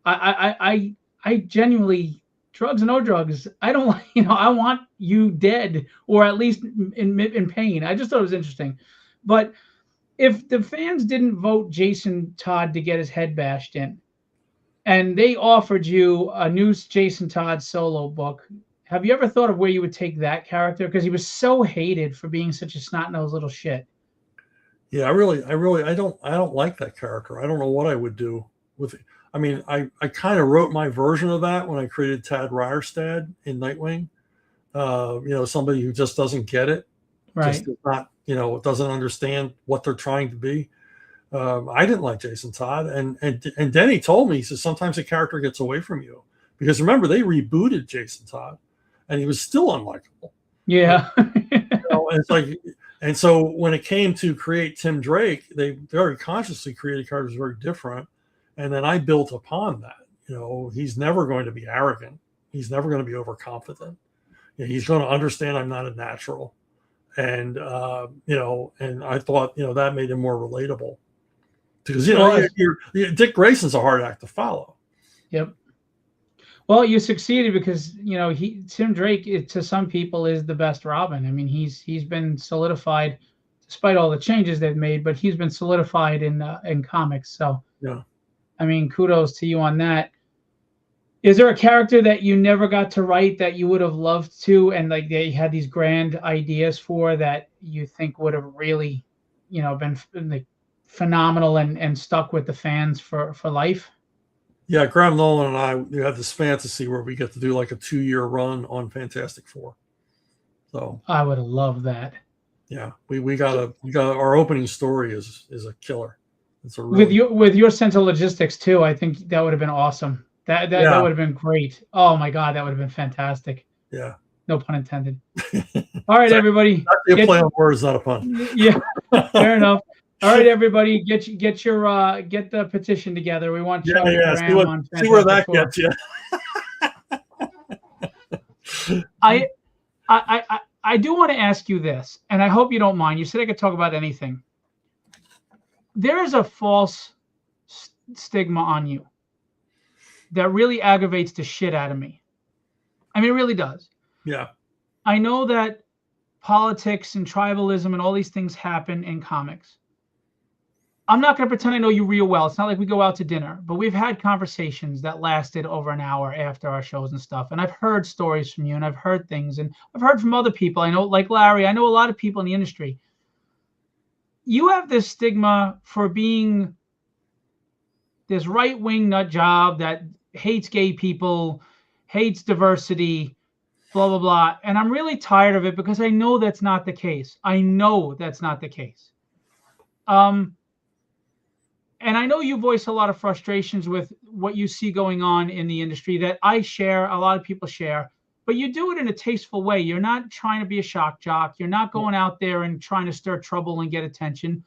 I genuinely, drugs or no drugs, I don't like, I want you dead, or at least in pain. I just thought it was interesting. But if the fans didn't vote Jason Todd to get his head bashed in, and they offered you a new Jason Todd solo book. Have you ever thought of where you would take that character? Because he was so hated for being such a snot-nosed little shit. Yeah, I don't like that character. I don't know what I would do with it. I mean, I kind of wrote my version of that when I created Tad Ryerstad in Nightwing. Somebody who just doesn't get it, Right. just not, doesn't understand what they're trying to be. I didn't like Jason Todd, and Denny told me, he says sometimes a character gets away from you because remember they rebooted Jason Todd, and he was still unlikable. Yeah. It's like, and so when it came to create Tim Drake, they very consciously created characters very different, and then I built upon that. He's never going to be arrogant. He's never going to be overconfident. He's going to understand I'm not a natural, and and I thought that made him more relatable. Because Dick Grayson's a hard act to follow. Yep. Well, you succeeded because Tim Drake to some people is the best Robin. I mean, he's been solidified, despite all the changes they've made, but he's been solidified in comics. So yeah, I mean, kudos to you on that. Is there a character that you never got to write that you would have loved to, and like they had these grand ideas for that you think would have really, been like phenomenal and stuck with the fans for life? Yeah, Graham Nolan and I, we have this fantasy where we get to do like a 2-year run on Fantastic Four. So I would love that. Yeah, we got our opening story is a killer. It's a really, with your sense of logistics too. I think that would have been awesome. That would have been great. Oh my God, that would have been fantastic. Yeah. No pun intended. All right, everybody. Actually, a play on words, not a pun. Yeah, fair enough. All right, everybody, get the petition together. We want Chuck Graham on Fantastic see where that Four. gets you. I do want to ask you this, and I hope you don't mind. You said I could talk about anything. There is a false stigma on you that really aggravates the shit out of me. I mean, it really does. Yeah. I know that politics and tribalism and all these things happen in comics. I'm not going to pretend I know you real well. It's not like we go out to dinner, but we've had conversations that lasted over an hour after our shows and stuff. And I've heard stories from you, and I've heard things, and I've heard from other people. I know, like Larry, I know a lot of people in the industry. You have this stigma for being this right-wing nut job that hates gay people, hates diversity, blah, blah, blah. And I'm really tired of it because I know that's not the case. I know that's not the case. And I know you voice a lot of frustrations with what you see going on in the industry that I share, a lot of people share, but you do it in a tasteful way. You're not trying to be a shock jock. You're not going out there and trying to stir trouble and get attention,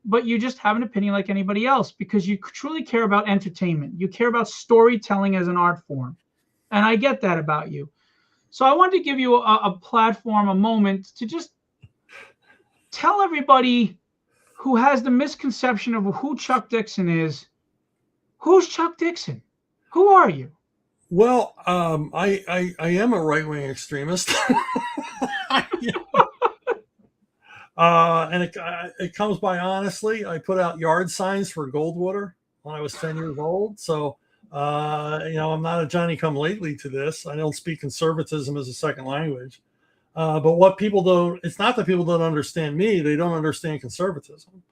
but you just have an opinion like anybody else because you truly care about entertainment. You care about storytelling as an art form. And I get that about you. So I wanted to give you a platform, a moment to just tell everybody who has the misconception of who Chuck Dixon is, who's Chuck Dixon? Who are you? Well, I am a right-wing extremist. And it comes by honestly. I put out yard signs for Goldwater when I was 10 years old. So, I'm not a Johnny-come-lately to this. I don't speak conservatism as a second language. But what people don't, it's not that people don't understand me, they don't understand conservatism.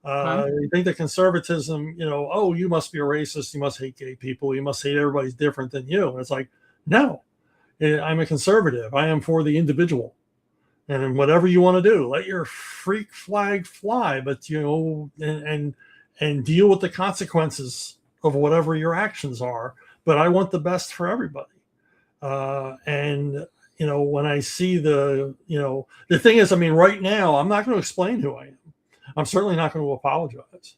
They think that conservatism, you must be a racist, you must hate gay people, you must hate everybody's different than you. And it's like, no, I'm a conservative. I am for the individual. And whatever you want to do, let your freak flag fly, but and deal with the consequences of whatever your actions are. But I want the best for everybody. When I see the thing is, right now, I'm not going to explain who I am. I'm certainly not going to apologize.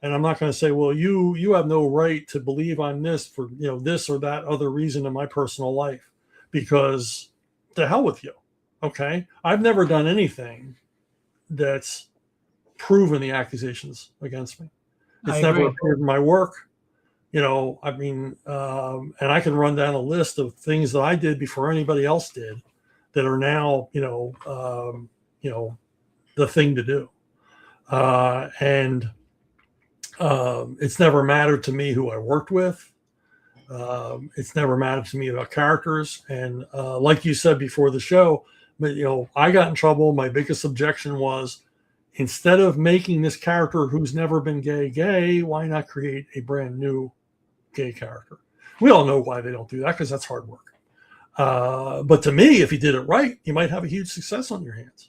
And I'm not going to say, well, you have no right to believe I'm this for, this or that other reason in my personal life, because to hell with you. Okay. I've never done anything that's proven the accusations against me. It's never appeared in my work. And I can run down a list of things that I did before anybody else did that are now, the thing to do. It's never mattered to me who I worked with. It's never mattered to me about characters. And like you said before the show, but I got in trouble. My biggest objection was, instead of making this character who's never been gay, why not create a brand new gay character? We all know why they don't do that, because that's hard work. But to me, if you did it right, you might have a huge success on your hands.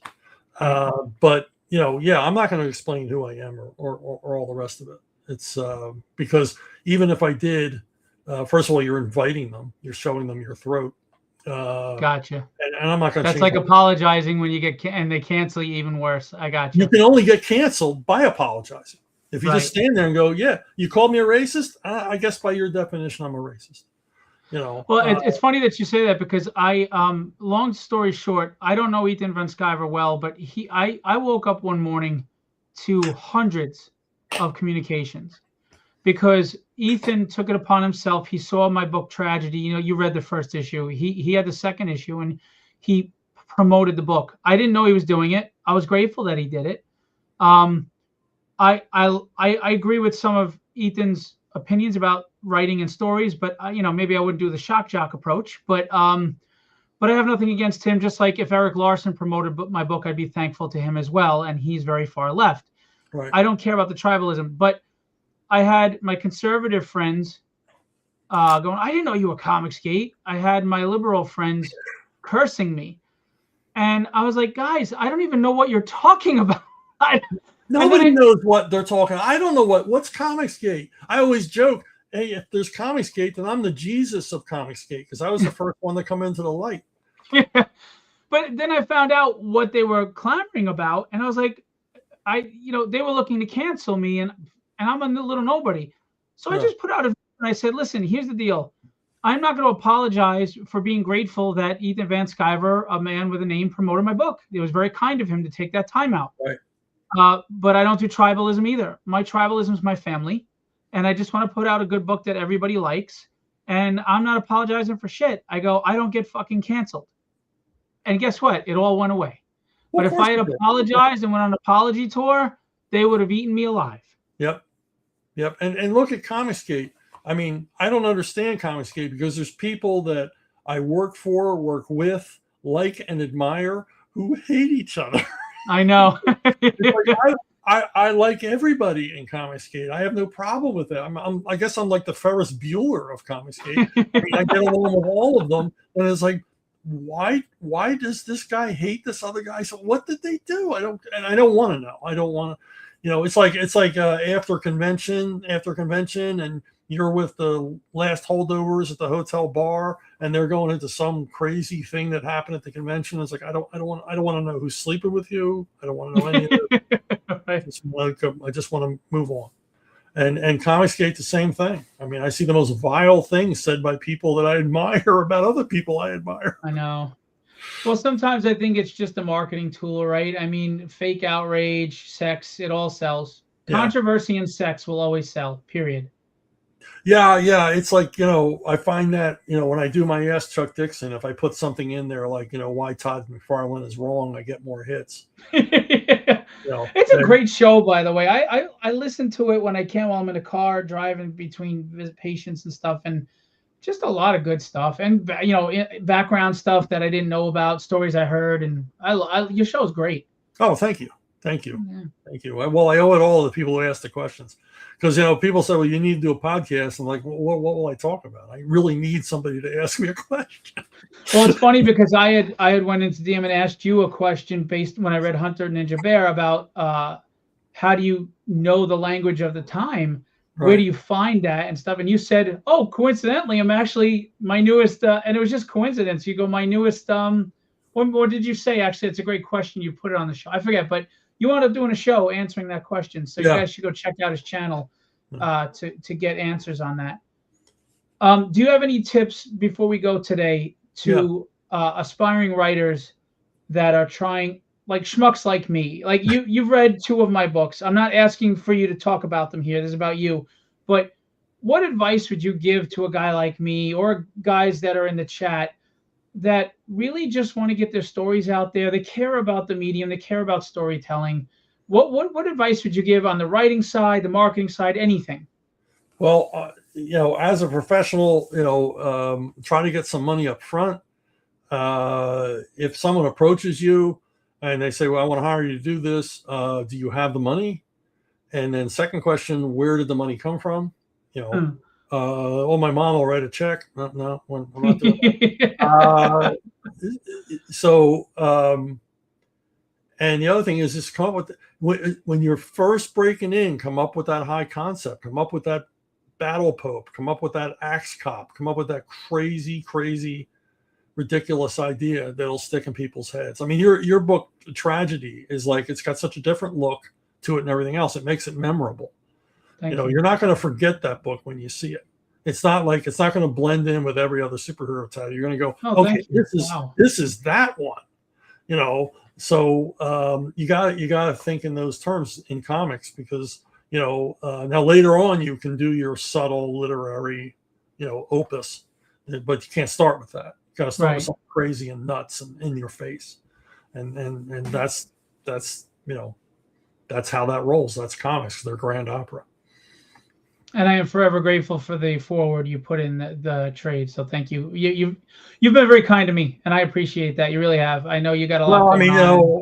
But I'm not going to explain who I am or all the rest of it. It's because even if I did, first of all, you're inviting them, you're showing them your throat. Gotcha. And I'm not going to. That's like apologizing when you get and they cancel you, even worse. I got you. You can only get canceled by apologizing. If you just stand there and go, "Yeah, you called me a racist," I guess by your definition, I'm a racist. Well, it's funny that you say that, because long story short, I don't know Ethan Van Sciver well, but I woke up one morning to hundreds of communications, because Ethan took it upon himself. He saw my book Tragedy. You read the first issue. He had the second issue, and he promoted the book. I didn't know he was doing it. I was grateful that he did it. I agree with some of Ethan's opinions about writing and stories, but maybe I wouldn't do the shock jock approach. But I have nothing against him. Just like if Eric Larson promoted my book, I'd be thankful to him as well. And he's very far left. Right. I don't care about the tribalism, but I had my conservative friends going, "I didn't know you were Comicsgate." I had my liberal friends cursing me, and I was like, "Guys, I don't even know what you're talking about." Nobody knows what they're talking. I don't know what's Comicsgate. I always joke, hey, if there's Comicsgate, then I'm the Jesus of Comicsgate, because I was the first one to come into the light. Yeah. But then I found out what they were clamoring about, and I was like, they were looking to cancel me, and I'm a little nobody. So I just put out a video and I said, "Listen, here's the deal. I'm not going to apologize for being grateful that Ethan Van Sciver, a man with a name, promoted my book. It was very kind of him to take that time out. Right. But I don't do tribalism either. My tribalism is my family, and I just want to put out a good book that everybody likes, and I'm not apologizing for shit. I don't get fucking canceled." And guess what? It all went away. But if I had apologized and went on an apology tour, they would have eaten me alive. Yep. And look at Comicsgate. I mean, I don't understand Comicsgate, because there's people that I work for, work with, like and admire, who hate each other. I know. I like everybody in Comicsgate. I have no problem with that. I guess I'm like the Ferris Bueller of Comicsgate. I get along with all of them, and it's like, why does this guy hate this other guy? So what did they do? I don't want to know. I don't want to. It's like after convention, and you're with the last holdovers at the hotel bar, and they're going into some crazy thing that happened at the convention. It's like, I don't want to know who's sleeping with you. I don't want to know any of it. I just want to move on. And Comicsgate, the same thing. I mean, I see the most vile things said by people that I admire about other people I admire. I know. Well, sometimes I think it's just a marketing tool, right? I mean, fake outrage, sex, it all sells. Controversy and sex will always sell, period. Yeah. It's like, I find that, when I do my Ask Chuck Dixon, if I put something in there like, why Todd McFarlane is wrong, I get more hits. It's a great show, by the way. I listen to it when I can while I'm in a car driving between patients and stuff, and just a lot of good stuff, and background stuff that I didn't know about, stories I heard, and your show is great. Oh, thank you. Thank you. Well, I owe it all to the people who ask the questions, because people say, "Well, you need to do a podcast." I'm like, well, what will I talk about? I really need somebody to ask me a question. Well, it's funny because I had went into DM and asked you a question based when I read Hunter Ninja Bear about how do you know the language of the time? Right. Where do you find that and stuff? And you said, "Oh, coincidentally, I'm actually my newest," and it was just coincidence. You go, "My newest." What did you say? Actually, it's a great question. You put it on the show. I forget, but you wound up doing a show answering that question. So you guys should go check out his channel to get answers on that. Do you have any tips before we go today to aspiring writers that are trying, like schmucks like me? Like you've read 2 of my books. I'm not asking for you to talk about them here. This is about you. But what advice would you give to a guy like me, or guys that are in the chat that really just want to get their stories out there? They care about the medium. They care about storytelling. What advice would you give on the writing side, the marketing side, anything? Well, as a professional, try to get some money up front. If someone approaches you and they say, well, I want to hire you to do this, do you have the money? And then second question, where did the money come from? Oh, my mom will write a check. No, I'm not doing that. And the other thing is just come up with, when you're first breaking in, come up with that high concept, come up with that battle pope, come up with that axe cop, come up with that crazy, ridiculous idea that'll stick in people's heads. I mean, your book, Tragedy, is like, it's got such a different look to it and everything else. It makes it memorable. Thank you. You're not going to forget that book when you see it. It's not going to blend in with every other superhero title. You're going to go, okay, this is that one. So you got to think in those terms in comics, because now later on you can do your subtle literary opus, but you can't start with that. You got to start with something crazy and nuts and in your face, and that's how that rolls. That's comics. They're grand opera. And I am forever grateful for the forward you put in the trade. So thank you. You've been very kind to me, and I appreciate that. You really have. I know you got a lot. Well, I mean,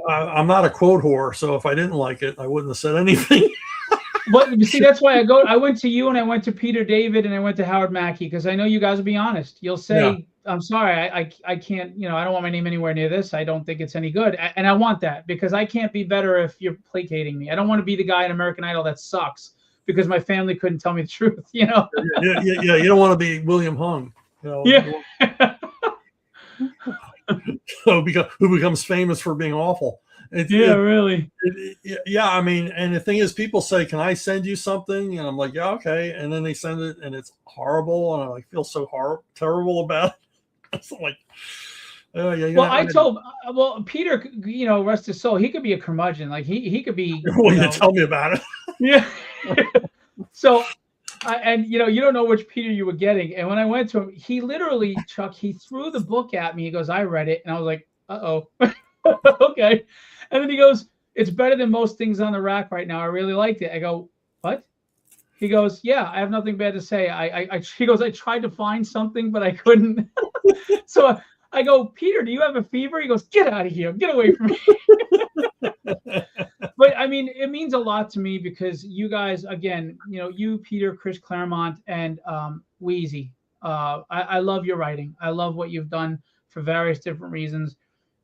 I'm not a quote whore, so if I didn't like it, I wouldn't have said anything. But you see, that's why I went to you, and I went to Peter David, and I went to Howard Mackey, because I know you guys will be honest. You'll say, I'm sorry, I can't, I don't want my name anywhere near this. I don't think it's any good. And I want that, because I can't be better if you're placating me. I don't want to be the guy in American Idol that sucks because my family couldn't tell me the truth, Yeah, you don't want to be William Hung. Yeah. Who becomes famous for being awful. Really. I mean, and the thing is, people say, can I send you something? And I'm like, yeah, okay. And then they send it and it's horrible. And I feel so terrible about it. It's like, Peter, rest his soul, he could be a curmudgeon. Like he could be. You tell me about it. Yeah. So, you don't know which Peter you were getting. And when I went to him, he literally, Chuck, he threw the book at me. He goes, I read it. And I was like, uh-oh. Okay. And then he goes, it's better than most things on the rack right now. I really liked it. I go, what? He goes, yeah, I have nothing bad to say. He goes, I tried to find something, but I couldn't. So I go, Peter, do you have a fever? He goes, get out of here. Get away from me. But I mean, it means a lot to me, because you guys, again, you, Peter, Chris Claremont, and Wheezy. I love your writing. I love what you've done for various different reasons.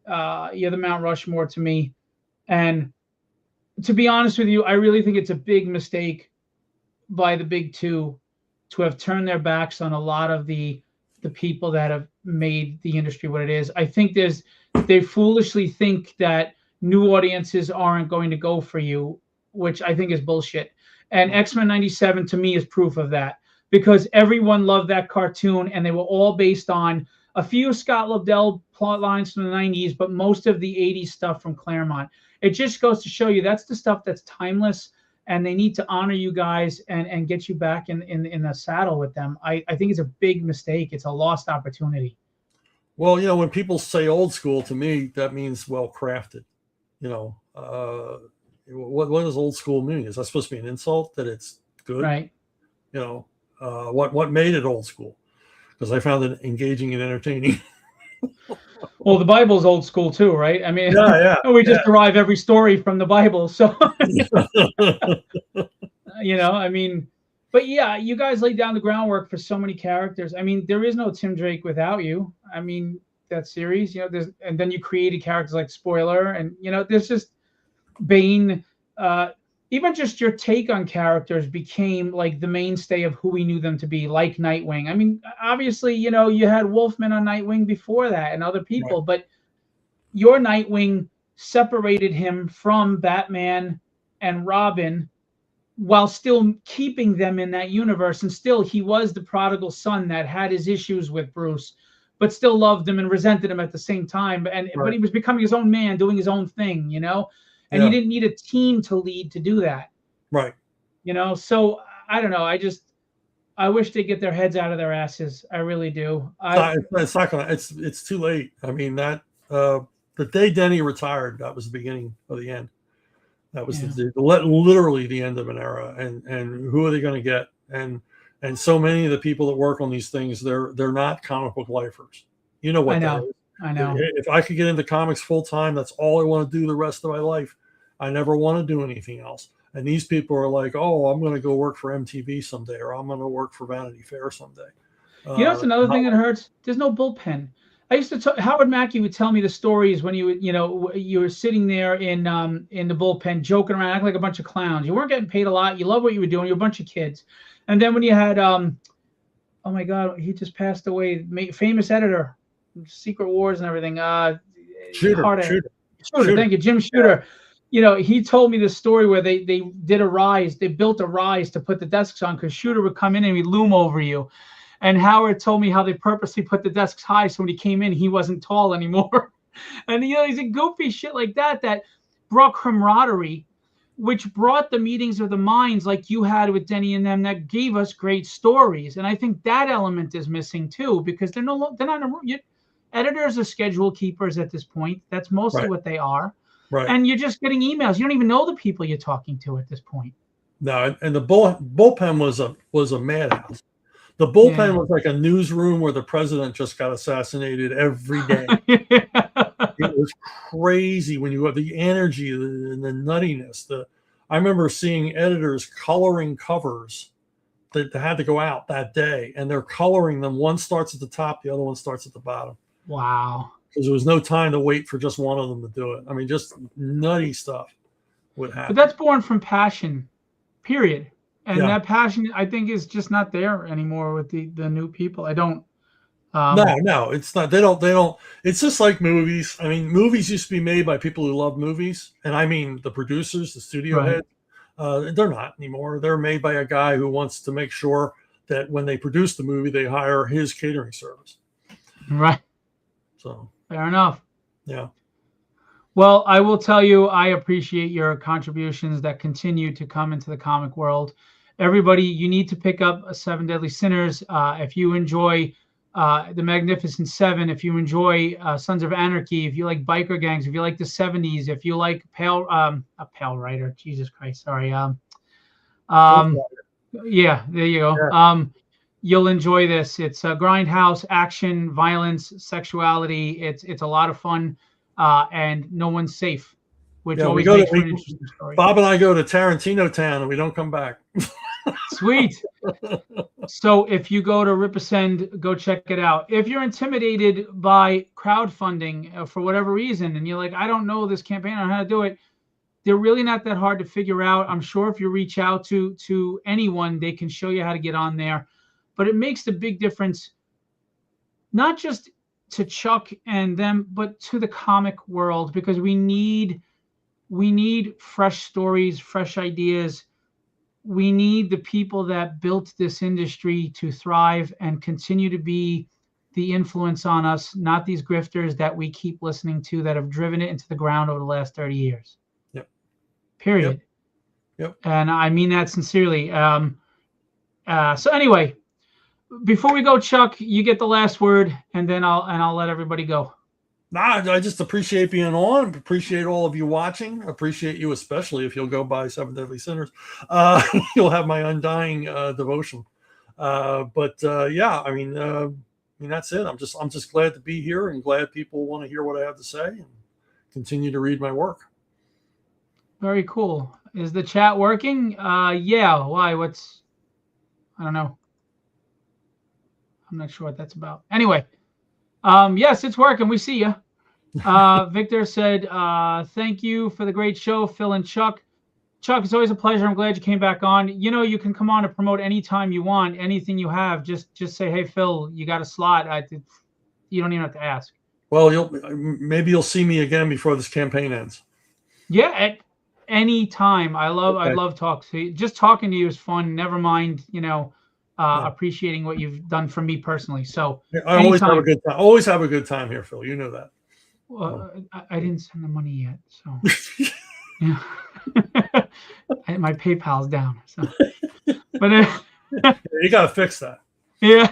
You're the Mount Rushmore to me. And to be honest with you, I really think it's a big mistake by the big two to have turned their backs on a lot of the people that have made the industry what it is. I think they foolishly think that new audiences aren't going to go for you, which I think is bullshit. And X-Men 97 to me is proof of that, because everyone loved that cartoon, and they were all based on a few Scott Lobdell plot lines from the 90s, but most of the 80s stuff from Claremont. It just goes to show you that's the stuff that's timeless, and they need to honor you guys and get you back in the saddle with them. I think it's a big mistake. It's a lost opportunity. Well, when people say old school, to me, that means well crafted. What does old school mean? Is that supposed to be an insult that it's good? Right. What made it old school? Because I found it engaging and entertaining. Well, the Bible's old school too, right? I mean, we just derive every story from the Bible. So, I mean, but yeah, you guys laid down the groundwork for so many characters. I mean, there is no Tim Drake without you. I mean, that series, and then you created characters like Spoiler, and there's just Bane. Even just your take on characters became like the mainstay of who we knew them to be, like Nightwing. I mean, obviously, you had Wolfman on Nightwing before that and other people, right. But your Nightwing separated him from Batman and Robin while still keeping them in that universe. And still, he was the prodigal son that had his issues with Bruce, but still loved him and resented him at the same time. But he was becoming his own man, doing his own thing, And he didn't need a team to lead to do that. Right. So I don't know. I wish they'd get their heads out of their asses. I really do. It's not gonna, it's too late. I mean, that the day Denny retired, that was the beginning of the end. That was literally the end of an era. And who are they going to get? And And so many of the people that work on these things, they're not comic book lifers. You know what I that know. is. I know. If I could get into comics full time, that's all I want to do the rest of my life. I never want to do anything else. And these people are like, oh, I'm going to go work for MTV someday, or I'm going to work for Vanity Fair someday. You know, it's another thing that hurts. There's no bullpen. I used to Howard Mackey would tell me the stories when you were sitting there in the bullpen joking around, acting like a bunch of clowns. You weren't getting paid a lot. You loved what you were doing. You're a bunch of kids. And then when you had oh my God, he just passed away. Famous editor, Secret Wars and everything. Shooter. Thank you, Jim Shooter. Yeah. He told me this story where they did a rise. They built a rise to put the desks on because Shooter would come in and he'd loom over you. And Howard told me how they purposely put the desks high so when he came in, he wasn't tall anymore. And he's a goofy shit like that brought camaraderie, which brought the meetings of the minds like you had with Denny and them that gave us great stories. And I think that element is missing too because they're not in a room. Editors are schedule keepers at this point. That's mostly what they are. Right. And you're just getting emails. You don't even know the people you're talking to at this point. No, and the bullpen was a madhouse. The bullpen was like a newsroom where the president just got assassinated every day. It was crazy when you have the energy and the nuttiness. I remember seeing editors coloring covers that had to go out that day, and they're coloring them. One starts at the top, the other one starts at the bottom. Wow. Because there was no time to wait for just one of them to do it. I mean, just nutty stuff would happen. But that's born from passion, period. And that passion, I think, is just not there anymore with the new people. I don't. No, it's not. They don't. It's just like movies. I mean, movies used to be made by people who love movies, and I mean the producers, the studio heads. They're not anymore. They're made by a guy who wants to make sure that when they produce the movie, they hire his catering service. Right. So fair enough. Yeah. Well, I will tell you, I appreciate your contributions that continue to come into the comic world. Everybody, you need to pick up Seven Deadly Sinners. If you enjoy The Magnificent Seven, if you enjoy Sons of Anarchy, if you like biker gangs, if you like the 70s, if you like Pale Rider, Jesus Christ, sorry. Yeah, there you go. Yeah. You'll enjoy this. It's grindhouse, action, violence, sexuality. It's a lot of fun, and no one's safe, which always makes for an interesting story. Bob and I go to Tarantino Town and we don't come back. Sweet. So if you go to Ripasend, go check it out. If you're intimidated by crowdfunding for whatever reason, and you're like, I don't know this campaign on how to do it, they're really not that hard to figure out. I'm sure if you reach out to anyone, they can show you how to get on there. But it makes the big difference, not just to Chuck and them, but to the comic world, because we need fresh stories, fresh ideas. We need the people that built this industry to thrive and continue to be the influence on us, not these grifters that we keep listening to that have driven it into the ground over the last 30 years. Yep. Period. Yep. And I mean that sincerely. So anyway, before we go, Chuck, you get the last word, and then I'll let everybody go. Nah, I just appreciate being on. Appreciate all of you watching. Appreciate you, especially if you'll go buy Seven Deadly Sinners. You'll have my undying devotion. Yeah, I mean, that's it. I'm just glad to be here and glad people want to hear what I have to say and continue to read my work. Very cool. Is the chat working? Yeah. Why? I don't know. I'm not sure what that's about. Anyway. Yes, it's working. We see you. Victor said, thank you for the great show, Phil and Chuck. Chuck, it's always a pleasure. I'm glad you came back on. You know, you can come on and promote anytime you want, anything you have. Just say, hey, Phil, you got a slot. You don't even have to ask. Well, maybe you'll see me again before this campaign ends. Yeah, at any time. I love talking. Just talking to you is fun. Never mind, appreciating what you've done for me personally. So I always have a good time. Always have a good time here, Phil. You know that. Well, I didn't send the money yet, so yeah. My PayPal's down. So, but you gotta fix that. Yeah.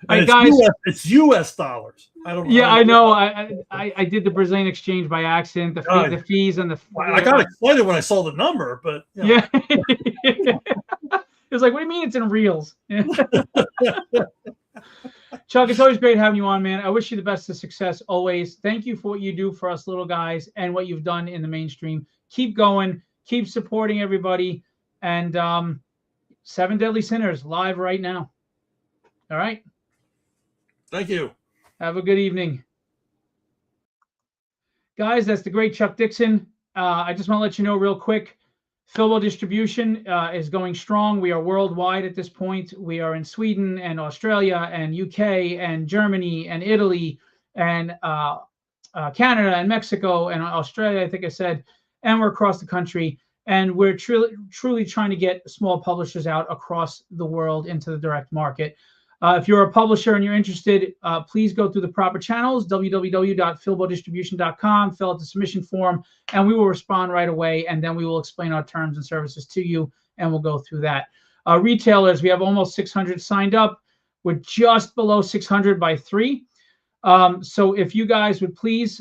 Hey, guys, it's US dollars. I don't know. Yeah, I know. I did the Brazilian exchange by accident. The fees and the. I got excited when I saw the number, but yeah. was like, what do you mean it's in reels? Chuck, it's always great having you on, man. I wish you the best of success always. Thank you for what you do for us little guys and what you've done in the mainstream. Keep going. Keep supporting everybody. And 7 Deadly Sinners live right now. All right. Thank you. Have a good evening. Guys, that's the great Chuck Dixon. I just want to let you know real quick, Philbo distribution is going strong. We are worldwide at this point. We are in Sweden and Australia and UK and Germany and Italy and Canada and Mexico and Australia, I think I said, and we're across the country. And we're truly trying to get small publishers out across the world into the direct market. If you're a publisher and you're interested, please go through the proper channels, www.philbodistribution.com, fill out the submission form, and we will respond right away, and then we will explain our terms and services to you, and we'll go through that. Retailers, we have almost 600 signed up. We're just below 600 by 3. So if you guys would please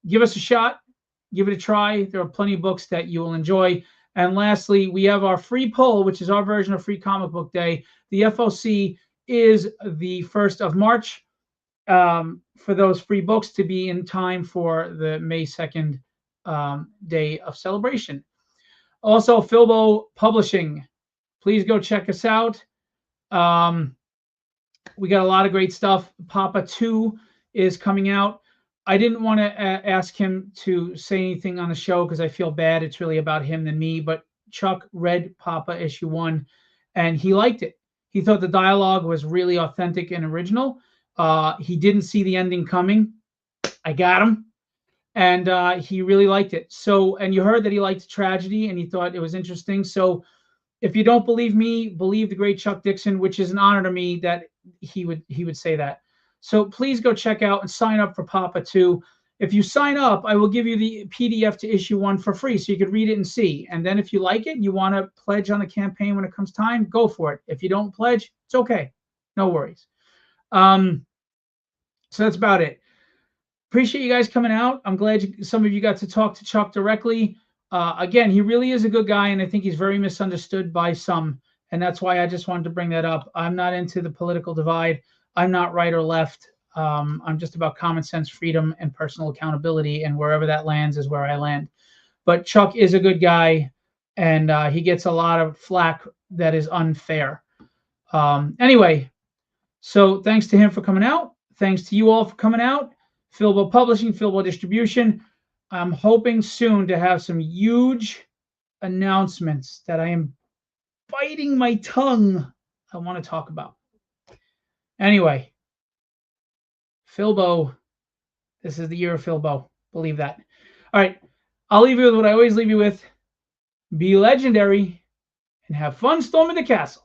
give us a shot, give it a try. There are plenty of books that you will enjoy. And lastly, we have our free poll, which is our version of Free Comic Book Day. The FOC is the 1st of March for those free books to be in time for the May 2nd day of celebration. Also, Philbo Publishing. Please go check us out. We got a lot of great stuff. Papa 2 is coming out. I didn't want to ask him to say anything on the show because I feel bad. It's really about him than me. But Chuck read Papa issue 1, and he liked it. He thought the dialogue was really authentic and original. He didn't see the ending coming. I got him. And he really liked it. So, and you heard that he liked tragedy and he thought it was interesting. So if you don't believe me, believe the great Chuck Dixon, which is an honor to me that he would say that. So please go check out and sign up for Papa 2. If you sign up, I will give you the PDF to issue 1 for free so you could read it and see. And then if you like it and you want to pledge on the campaign when it comes time, go for it. If you don't pledge, it's okay. No worries. So that's about it. Appreciate you guys coming out. I'm glad some of you got to talk to Chuck directly. Again, he really is a good guy, and I think he's very misunderstood by some. And that's why I just wanted to bring that up. I'm not into the political divide. I'm not right or left. I'm just about common sense, freedom, and personal accountability, and wherever that lands is where I land. But Chuck is a good guy, and he gets a lot of flack that is unfair. Anyway, so thanks to him for coming out. Thanks to you all for coming out. Philbo Publishing, Philbo Distribution. I'm hoping soon to have some huge announcements that I am biting my tongue I want to talk about. Anyway, Philbo, this is the year of Philbo. Believe that. All right, I'll leave you with what I always leave you with. Be legendary and have fun storming the castle.